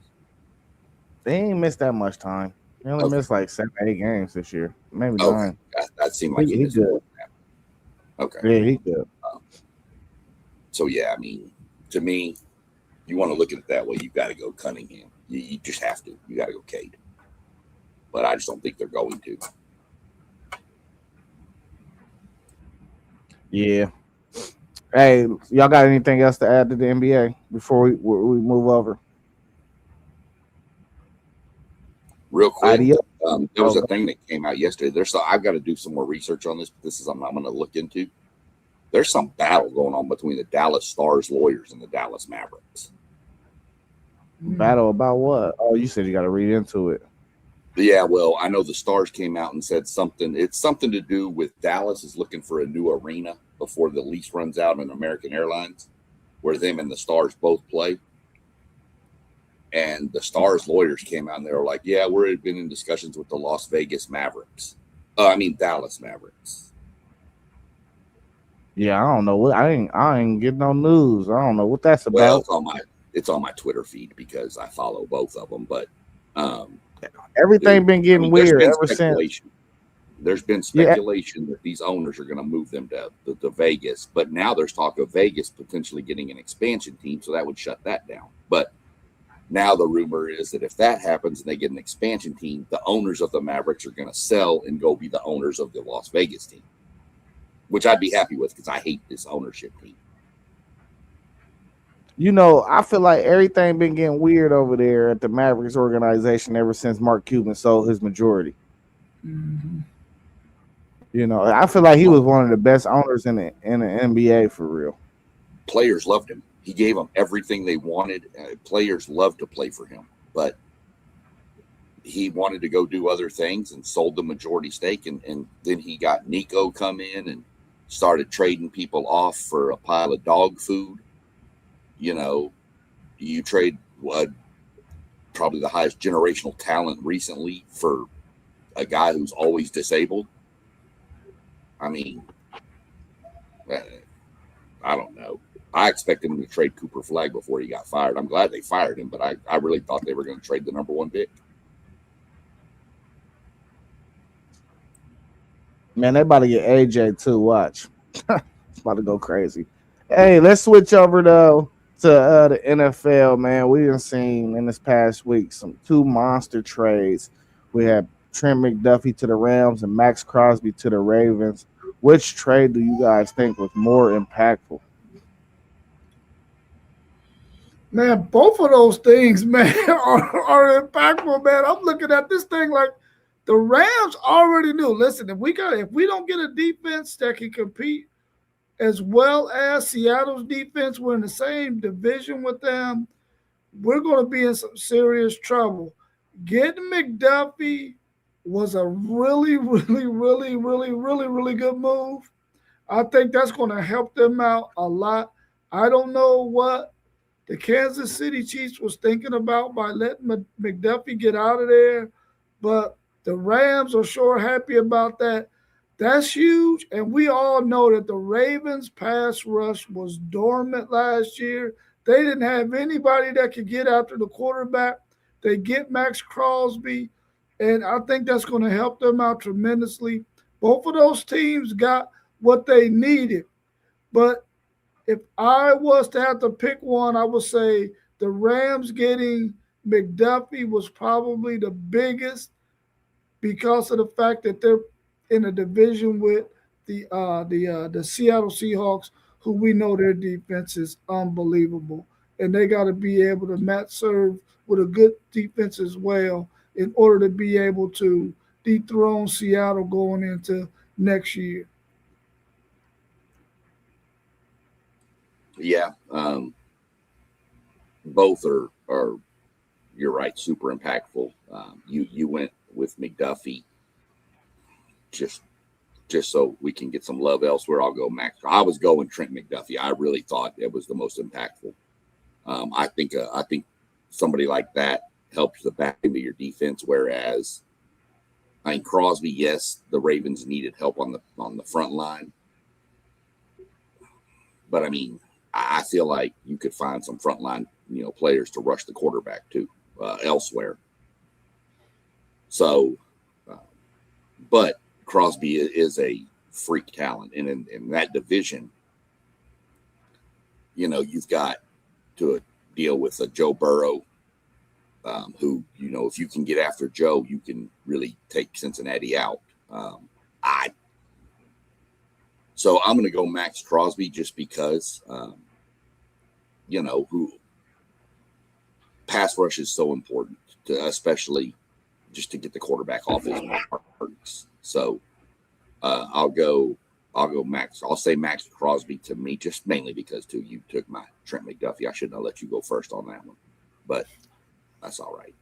They ain't missed that much time. They only missed like 7, 8 games this year, maybe Okay, 9. that seemed like he missed good. more than that. Okay, Yeah, he good. so yeah, to me, you want to look at it that way, you've got to go Cunningham. You just have to. You got to go Cade. But I just don't think they're going to. Yeah. Hey, y'all got anything else to add to the NBA before we move over? Real quick, Adios. there was a thing that came out yesterday. I've got to do some more research on this, but this is something I'm going to look into. There's some battle going on between the Dallas Stars lawyers and the Dallas Mavericks. Battle about what? Oh, you said you got to read into it. Yeah, well, I know the Stars came out and said something. It's something to do with Dallas is looking for a new arena before the lease runs out on American Airlines, where them and the Stars both play. And the Stars lawyers came out and they were like, "Yeah, we've been in discussions with the Las Vegas Mavericks. Dallas Mavericks." Yeah, I don't know what I ain't getting no news. I don't know what that's Well, about. it's on my Twitter feed because I follow both of them. But um, Everything been getting there's weird been ever since. speculation. There's been Yeah, speculation that these owners are going to move them to Vegas, but now there's talk of Vegas potentially getting an expansion team, so that would shut that down. But now the rumor is that if that happens and they get an expansion team, the owners of the Mavericks are going to sell and go be the owners of the Las Vegas team, which I'd be happy with because I hate this ownership team. I feel like everything been getting weird over there at the Mavericks organization ever since Mark Cuban sold his majority. Mhm. I feel like he Well, was one of the best owners in the NBA for real. players loved him. He gave them everything they wanted. Players loved to play for him, but he wanted to go do other things and sold the majority stake. And then he got Nico come in and started trading people off for a pile of dog food. You know, you trade probably the highest generational talent recently for a guy who's always disabled. I mean, uh, I don't know. I expected him to trade Cooper Flag before he got fired. I'm glad they fired him, but I really thought they were going to trade the number one pick. Man, they about to get AJ too. Watch, it's about to go crazy. Hey, let's switch over though to the NFL. Man, we done seen in this past week some two monster trades. We had Trent McDuffie to the Rams and Max Crosby to the Ravens. Which trade do you guys think was more impactful? Man, both of those things, man, are impactful, man. I'm looking at this thing like the Rams already knew. Listen, if we don't get a defense that can compete as well as Seattle's defense, we're in the same division with them. We're going to be in some serious trouble. Getting McDuffie was a really, really, really, really, really, really good move. I think that's going to help them out a lot. I don't know what the Kansas City Chiefs was thinking about by letting McDuffie get out of there, but the Rams are sure happy about that. That's huge, and we all know that the Ravens' pass rush was dormant last year. They didn't have anybody that could get after the quarterback. They get Max Crosby, and I think that's going to help them out tremendously. Both of those teams got what they needed, but if I was to have to pick one, I would say the Rams getting McDuffie was probably the biggest because of the fact that they're in a division with the Seattle Seahawks, who we know their defense is unbelievable, and they got to be able to match serve with a good defense as well in order to be able to dethrone Seattle going into next year. Yeah, both are you're right, super impactful. You went with McDuffie just just so we can get some love elsewhere. I'll go Max. I was going Trent McDuffie. I really thought it was the most impactful. I think somebody like that helps the back end of your defense. Whereas I mean Crosby, yes, the Ravens needed help on the front line, but I mean I feel like you could find some frontline players to rush the quarterback too elsewhere. So, uh, but Crosby is a freak talent, and in that division, you've got to deal with a Joe Burrow, who if you can get after Joe, you can really take Cincinnati out. I so I'm going to go Max Crosby just because who pass rush is so important to, especially just to get the quarterback off his marks. So I'll go Max. I'll say Max Crosby to me, just mainly because too you took my Trent McDuffie. I shouldn't have let you go first on that one, but that's all right.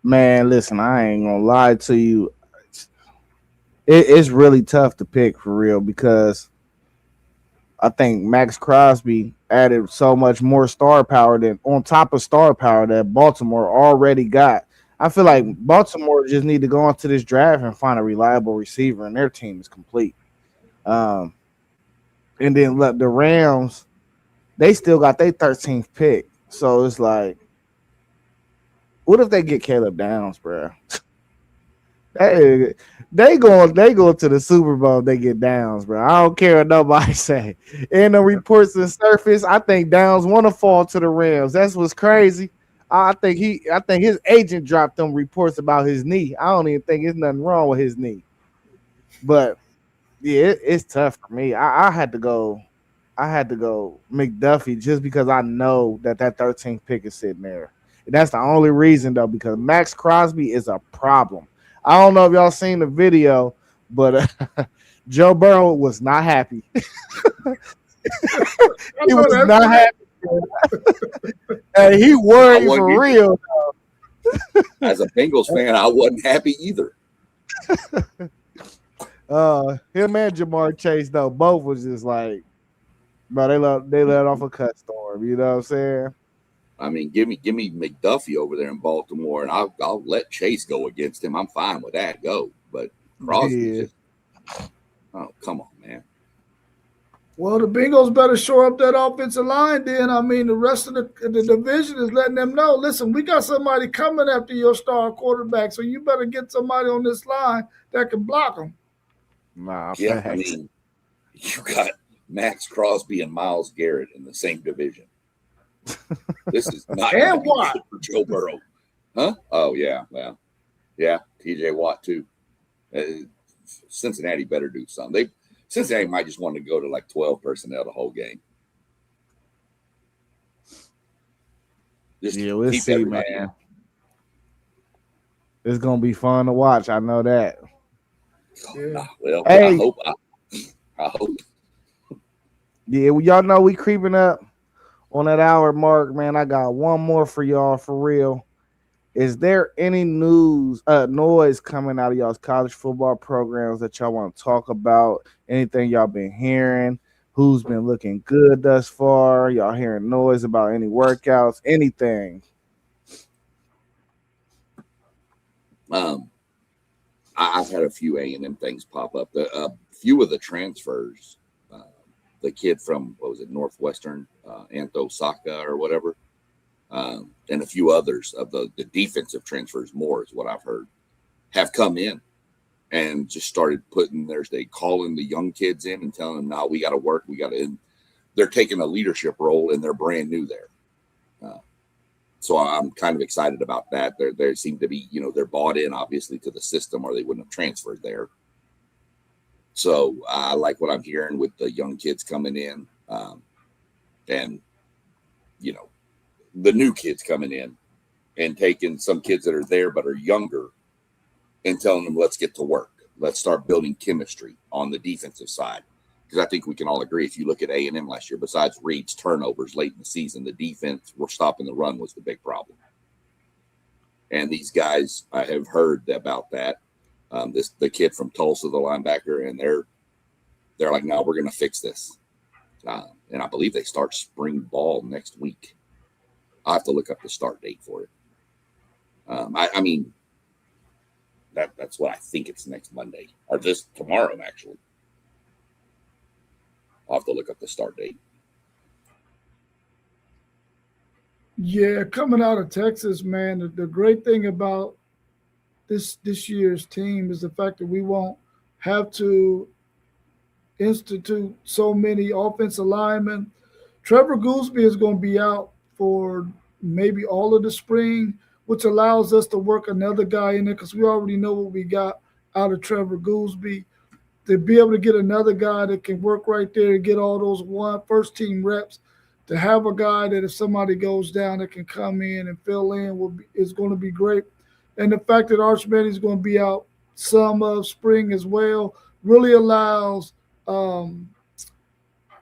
Man, listen, I ain't gonna lie to you. It's really tough to pick for real because I think Max Crosby added so much more star power than on top of star power that Baltimore already got. I feel like Baltimore just need to go into this draft and find a reliable receiver, and their team is complete. Um, and then look, the Rams, they still got their 13th pick, so it's like, what if they get Caleb Downs, bro? They, they go to the Super Bowl. They get Downs, bro. I don't care what nobody say. And the reports that surface, I think Downs want to fall to the Rams. That's what's crazy. I think his agent dropped them reports about his knee. I don't even think there's nothing wrong with his knee. But yeah, it's tough for me. I had to go. I had to go McDuffie just because I know that 13th pick is sitting there. And that's the only reason though, because Max Crosby is a problem. I don't know if y'all seen the video, but Joe Burrow was not happy. I He know was that's not right. happy. And he I worried wasn't for either. real. As a Bengals fan, I wasn't happy either. Him and Jamar Chase though, both was just like, bro, they let off a cut storm. You know what I'm saying? I mean, give me McDuffie over there in Baltimore, and I'll let Chase go against him. I'm fine with that. Go, but Crosby Yeah. just come on, man. Well, the Bengals better shore up that offensive line. Then I mean, the rest of the division is letting them know. Listen, we got somebody coming after your star quarterback, so you better get somebody on this line that can block them. Nah, Yeah, I facts. mean, you got Max Crosby and Miles Garrett in the same division. This is not going to And be why? good for Joe Burrow, huh? Oh yeah, well, yeah, T.J. Watt too. Uh, Cincinnati better do something. Cincinnati might just want to go to like 12 personnel the whole game. Just Yeah, we'll keep see, everybody in. man. It's gonna be fun to watch. I know that. Yeah. Well, I Hey, hope. I hope. yeah, well, y'all know we creeping up on that hour mark, man. I got one more for y'all for real. Is there any noise coming out of y'all's college football programs that y'all want to talk about? Anything y'all been hearing? Who's been looking good thus far? Y'all hearing noise about any workouts? Anything? Um, I've had a few A&M things pop up. A few of the transfers, uh, the kid from what was it, Northwestern, Antho Saka or whatever, and a few others of the defensive transfers. More is what I've heard have come in and just started putting they calling the young kids in and telling them, "No, we got to work. We got to." And they're taking a leadership role and they're brand new there. Uh, so I'm kind of excited about that. They seem to be, they're bought in obviously to the system, or they wouldn't have transferred there. So I like what I'm hearing with the young kids coming in, and you know the new kids coming in and taking some kids that are there but are younger and telling them, let's get to work. Let's start building chemistry on the defensive side. Because I think we can all agree, if you look at A&M last year, besides Reed's turnovers late in the season, the defense were stopping the run was the big problem. And these guys, I have heard about that. The kid from Tulsa, the linebacker, and they're like, no, we're going to fix this. And I believe they start spring ball next week. I'll have to look up the start date for it. I mean, that's what I think it's next Monday, or this tomorrow, actually. I'll have to look up the start date. Yeah, coming out of Texas, man, the great thing about this year's team is the fact that we won't have to institute so many offensive linemen. Trevor Gooseby is going to be out for maybe all of the spring, which allows us to work another guy in there because we already know what we got out of Trevor Gooseby. To be able to get another guy that can work right there and get all those first team reps, to have a guy that if somebody goes down that can come in and fill in is going to be great. And the fact that Archman is going to be out some of spring as well really allows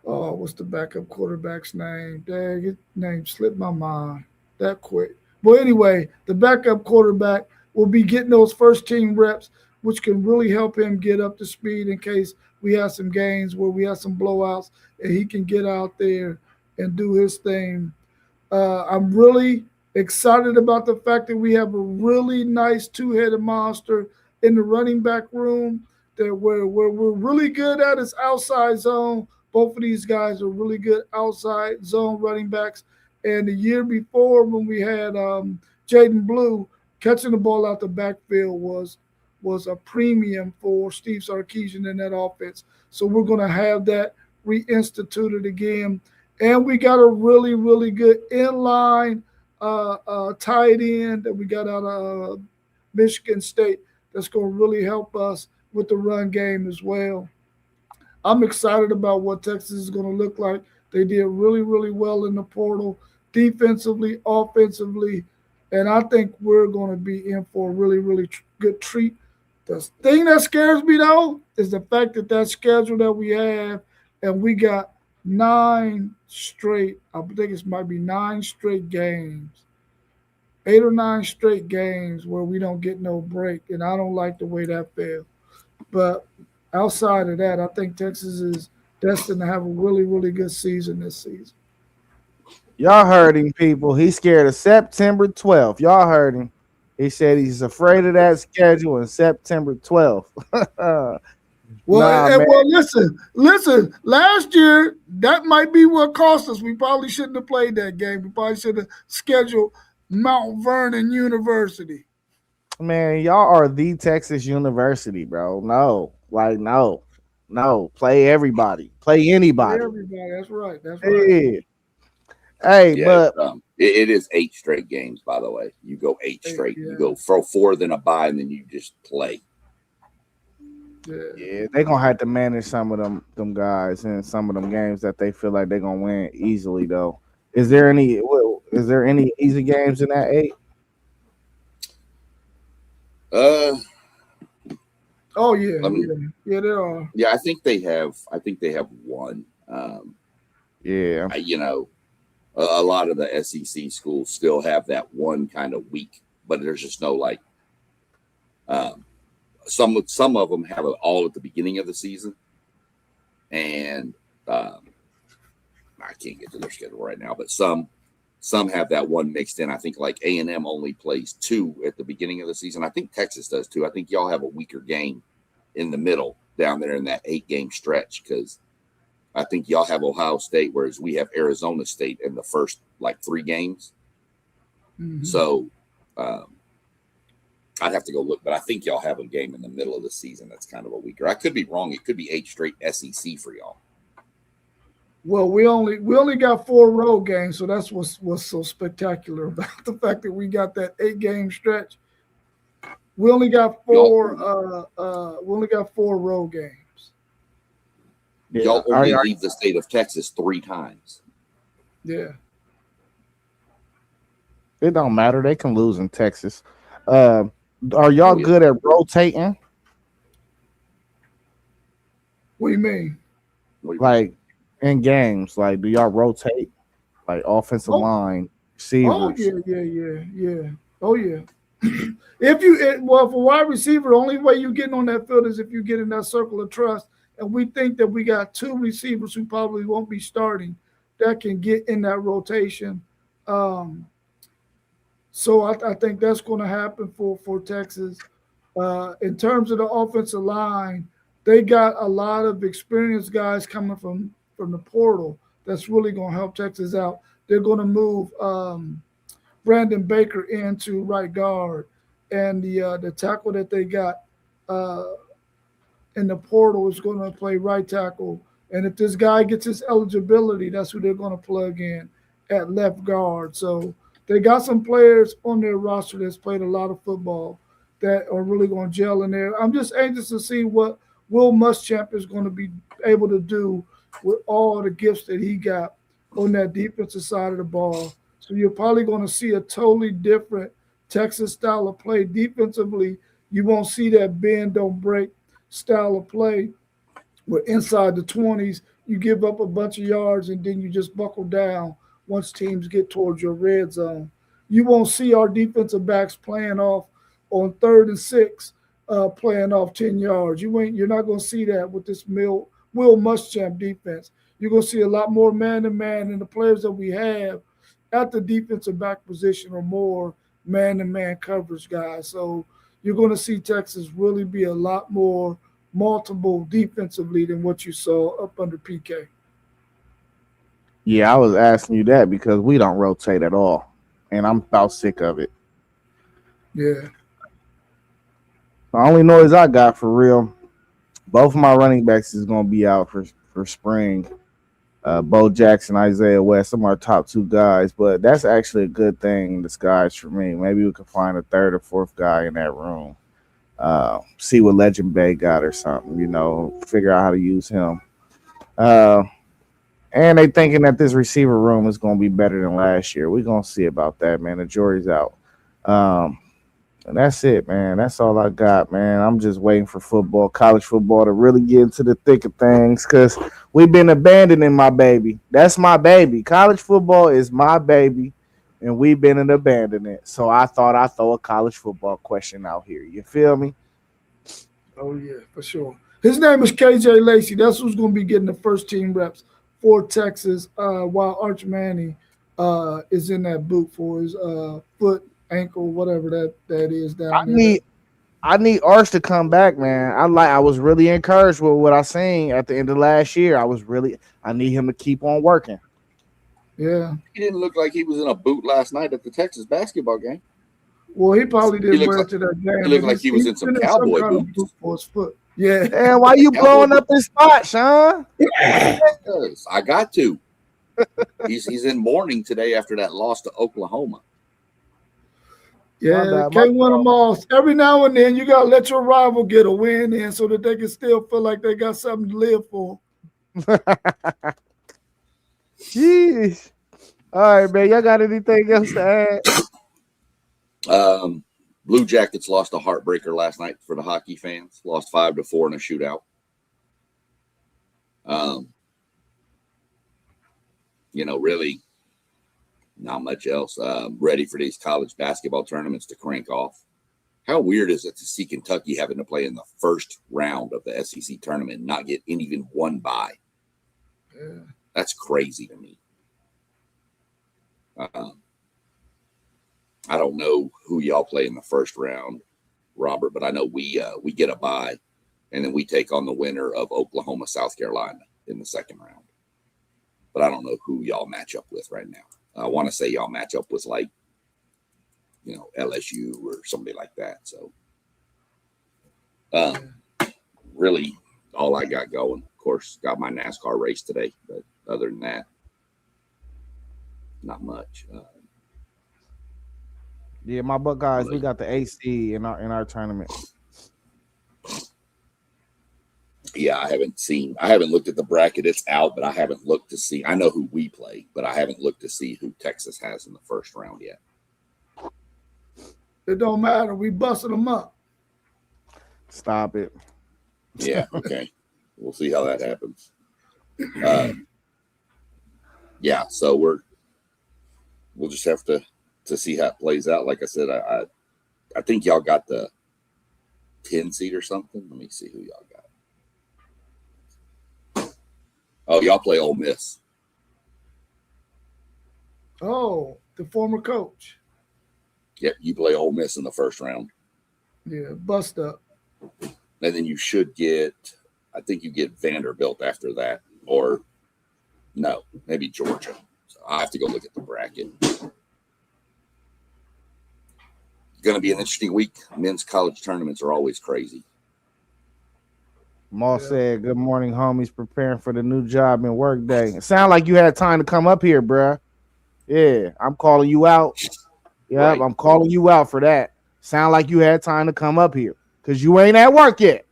what's the backup quarterback's name? Dang, his name slipped my mind that quick. But anyway, the backup quarterback will be getting those first team reps, which can really help him get up to speed in case we had some games where we had some blowouts, and he can get out there and do his thing. I'm really excited about the fact that we have a really nice two-headed monster in the running back room. That where we're really good at is outside zone. Both of these guys are really good outside zone running backs. And the year before, when we had Jaden Blue catching the ball out the backfield was a premium for Steve Sarkisian in that offense. So we're going to have that reinstituted again. And we got a really, really good inline tight end that we got out of Michigan State that's going to really help us with the run game as well. I'm excited about what Texas is going to look like. They did really, really well in the portal, defensively, offensively, and I think we're going to be in for a really, really good treat. The thing that scares me though is the fact that schedule that we have, and we got 9 straight. I think it might be 9 straight games, 8 or 9 straight games where we don't get no break, and I don't like the way that feels. But outside of that, I think Texas is destined to have a really, really good season this season. Y'all heard him, people. He's scared of September 12th. Y'all heard him. He said he's afraid of that schedule on September 12th. Nah, man. Well, listen. Last year, that might be what cost us. We probably shouldn't have played that game. We probably should have scheduled Mount Vernon University. Man, y'all are the Texas University, bro. No, like no. Play everybody. Play Play anybody. everybody. That's right. That's right. Yeah. Hey, Yeah, but it is 8 straight games. By the way, you go 8 straight. Yeah. You go for 4, then a bye, and then you just play. Yeah. yeah, they gonna have to manage some of them guys in some of them games that they feel like they're gonna win easily. Though, is there any easy games in that eight? Uh, Oh yeah, let me. yeah. There are. Yeah, I think they have. I think they have one. Yeah, You know, a lot of the SEC schools still have that one kind of week, but there's just no like. Um, some of them have it all at the beginning of the season, and I can't get to their schedule right now, but some have that one mixed in. I think like A&M only plays 2 at the beginning of the season. I think Texas does too. I think y'all have a weaker game in the middle down there in that 8-game stretch because I think y'all have Ohio State, whereas we have Arizona State in the first like 3 games. Mm-hmm. So I'd have to go look, but I think y'all have a game in the middle of the season that's kind of a weaker. I could be wrong. It could be 8 straight SEC for y'all. Well, we only got 4 road games, so that's what's so spectacular about the fact that we got that 8-game stretch. We only got 4. We only got 4 road games. yeah. Y'all only leave the state of Texas 3 times. Yeah. It don't matter. They can lose in Texas. Are y'all good at rotating? What do you mean? Like in games, like do y'all rotate like offensive line, Oh receivers? yeah. Oh yeah. Well, for wide receiver, the only way you getting on that field is if you get in that circle of trust. And we think that we got 2 receivers who probably won't be starting that can get in that rotation. So I think that's going to happen for Texas. In terms of the offensive line, they got a lot of experienced guys coming from the portal that's really going to help Texas out. They're going to move Brandon Baker into right guard, and the tackle that they got uh, in the portal is going to play right tackle. And if this guy gets his eligibility, that's who they're going to plug in at left guard. So they got some players on their roster that's played a lot of football that are really going to gel in there. I'm just anxious to see what Will Muschamp is going to be able to do with all the gifts that he got on that defensive side of the ball. So you're probably going to see a totally different Texas style of play defensively. You won't see that bend don't break style of play where inside the 20s you give up a bunch of yards and then you just buckle down once teams get towards your red zone. You won't see our defensive backs playing off on 3rd and 6 playing off 10 yards. You're not going to see that with this Will Muschamp defense. You're going to see a lot more man to man, and the players that we have at the defensive back position are more man to man coverage guys. So you're going to see Texas really be a lot more multiple defensively than what you saw up under PK. Yeah, I was asking you that because we don't rotate at all, and I'm about sick of it. Yeah. The only noise I got for real, both of my running backs is gonna be out for spring. Bo Jackson, Isaiah West, some of our top two guys, but that's actually a good thing in disguise for me. Maybe we can find a third or fourth guy in that room. See what Legend Bay got or something, figure out how to use him. Uh, and they thinking that this receiver room is going to be better than last year. We're going to see about that, man. The jury's out. Um, and that's it, man. That's all I got, man. I'm just waiting for football, college football, to really get into the thick of things because we've been abandoning my baby. That's my baby. College football is my baby, and we've been abandoning it. So I thought I'd throw a college football question out here. You feel me? Oh, yeah, for sure. His name is KJ Lacey. That's who's going to be getting the first team reps for Texas while Arch Manning is in that boot for his foot, ankle, whatever that is I down there. need I need Arch to come back, man. I was really encouraged with what I seen at the end of last year. I need him to keep on working. Yeah. He didn't look like he was in a boot last night at the Texas basketball game. Well, he probably didn't wear like, it to that game. He looked like he was in some cowboy kind boots. of boot for his foot. Yeah. And why you blowing up his spot, Sean? I got to. He's in mourning today after that loss to Oklahoma. Yeah, can't win them all. Every now and then, you got to let your rival get a win in so that they can still feel like they got something to live for. Jeez. All right, man. Y'all got anything else to add? Blue Jackets lost a heartbreaker last night for the hockey fans. Lost 5-4 in a shootout. Really not much else. Ready for these college basketball tournaments to crank off. How weird is it to see Kentucky having to play in the first round of the SEC tournament and not get even one bye? Yeah. That's crazy to me. I don't know who y'all play in the first round, Robert, but I know we get a bye, and then we take on the winner of Oklahoma, South Carolina in the second round. But I don't know who y'all match up with right now. I want to say y'all match up with LSU or somebody like that. So, really, all I got going. Of course, got my NASCAR race today, but other than that, not much. Yeah, my Buckeyes, we got the AC in our tournament. Yeah, I haven't looked at the bracket. It's out, but I haven't looked to see. I know who we play, but I haven't looked to see who Texas has in the first round yet. It don't matter. We busted them up. Stop it. Yeah, okay. We'll see how that happens. Yeah, so we'll just have to see how it plays out. Like I said, I think y'all got the 10 seed or something. Let me see who y'all got. Oh, y'all play Ole Miss. Oh, the former coach. Yep, you play Ole Miss in the first round. Yeah, bust up. And then you should I think you get Vanderbilt after that. Or, no, maybe Georgia. So I have to go look at the bracket. Going to be an interesting week. Men's college tournaments are always crazy. Moss said, "Good morning, homies. Preparing for the new job and work day." It sound like you had time to come up here, bruh. Yeah, I'm calling you out. Yeah, right. I'm calling you out for that. Sound like you had time to come up here because you ain't at work yet.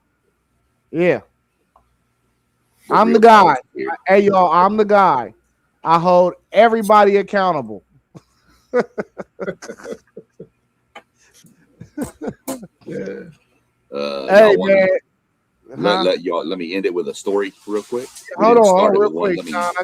Yeah, I'm the guy. Hey, y'all, I'm the guy. I hold everybody accountable. Yeah. Hey, man. Let me end it with a story real quick. Hold on, real quick, Sean.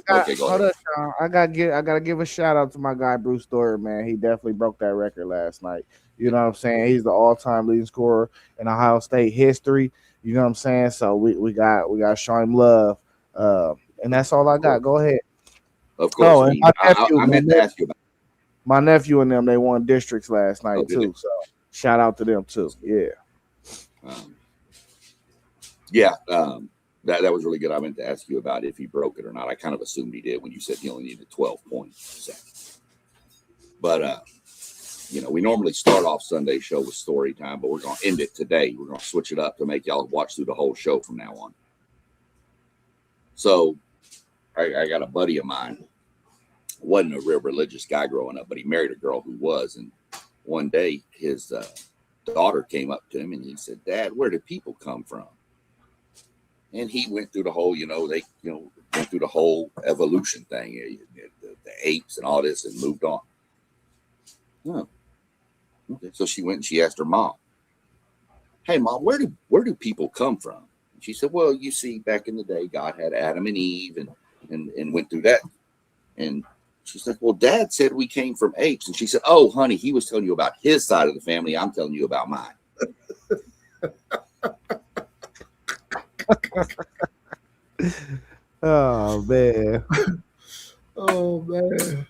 I gotta give a shout out to my guy Bruce Story, man. He definitely broke that record last night. You know what I'm saying? He's the all-time leading scorer in Ohio State history. You know what I'm saying? So we got to show him love. And that's all I got. Go ahead. Of course. Oh, I and mean, I meant to ask you about. my nephew and them, they won districts last Oh, night did it? too. So shout out to them too. Yeah. Um, yeah, that was really good. I meant to ask you about if he broke it or not. I kind of assumed he did when you said he only needed 12 points. But we normally start off Sunday show with story time, but we're going to end it today. We're going to switch it up to make y'all watch through the whole show from now on. So I got a buddy of mine. Wasn't a real religious guy growing up, but he married a girl who was. And one day his daughter came up to him and he said, "Dad, where do people come from?" And he went through the whole, they went through the whole evolution thing, the apes and all this, and moved on. Oh, okay. So she went and she asked her mom, "Hey, Mom, where do people come from?" And she said, "Well, you see, back in the day, God had Adam and Eve and went through that." And she's like, "Well, Dad said we came from apes." And she said, "Oh, honey, he was telling you about his side of the family. I'm telling you about mine." Oh man. Oh man,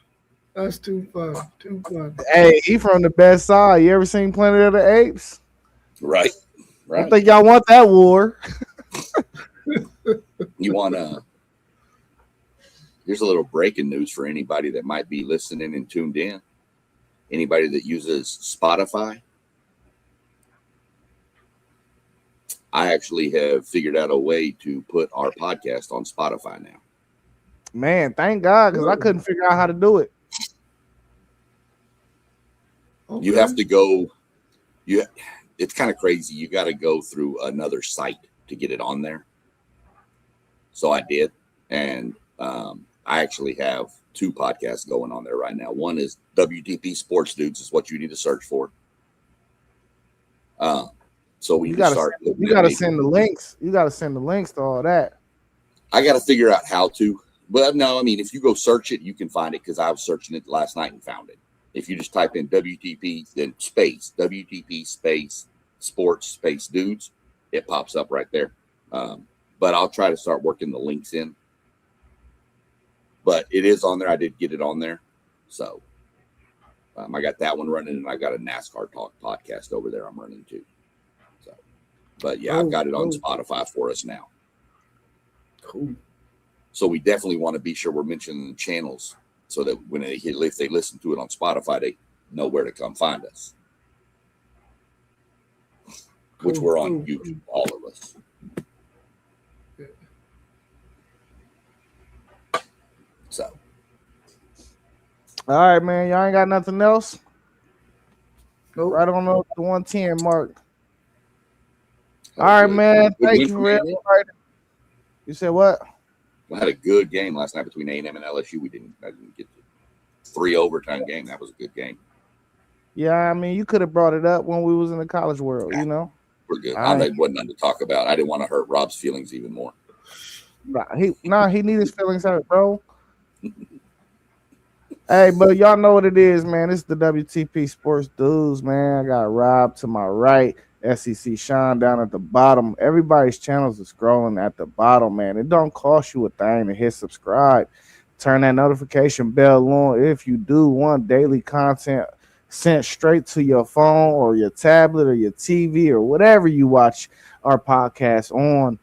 that's too fun. Too fun. Hey, he from the best side. You ever seen Planet of the Apes? Right. I don't think y'all want that war. You want here's a little breaking news for anybody that might be listening and tuned in. Anybody that uses Spotify. I actually have figured out a way to put our podcast on Spotify now. Man, thank God, because I couldn't figure out how to do it. Okay. You have to go. It's kind of crazy. You got to go through another site to get it on there. So I did, and I actually have 2 podcasts going on there right now. One is WTP Sports Dudes, is what you need to search for. So we can start. You got to send the links. You got to send the links to all that. I got to figure out how to. But no, I mean, if you go search it, you can find it, because I was searching it last night and found it. If you just type in WTP, then space, WTP space, sports space dudes, it pops up right there. But I'll try to start working the links in. But it is on there. I did get it on there. So I got that one running, and I got a NASCAR Talk podcast over there I'm running too. So, but yeah, I've got it on Spotify for us now. Cool. So we definitely want to be sure we're mentioning the channels, so that when if they listen to it on Spotify, they know where to come find us. Which we're on YouTube, all of us. So. All right, man. Y'all ain't got nothing else? Nope. Right on the 110 mark. All right, man. Thank you for everybody. You said what? We had a good game last night between A&M and LSU. I didn't get the 3 overtime game. That was a good game. Yeah, I mean, you could have brought it up when we was in the college world, you know. We're good. I wasn't nothing to talk about. I didn't want to hurt Rob's feelings even more. He need his feelings hurt, bro. Hey, but y'all know what it is, man. This is the WTP Sports Dudes, man. I got Rob to my right, SEC Sean down at the bottom. Everybody's channels are scrolling at the bottom, man. It don't cost you a thing to hit subscribe. Turn that notification bell on if you do want daily content sent straight to your phone or your tablet or your TV or whatever you watch our podcast on.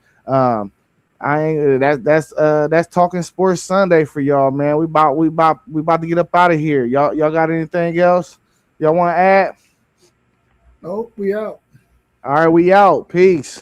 That's Talking Sports Sunday for y'all, man. We about to get up out of here. Y'all got anything else y'all want to add? Nope, we out. All right, we out. Peace.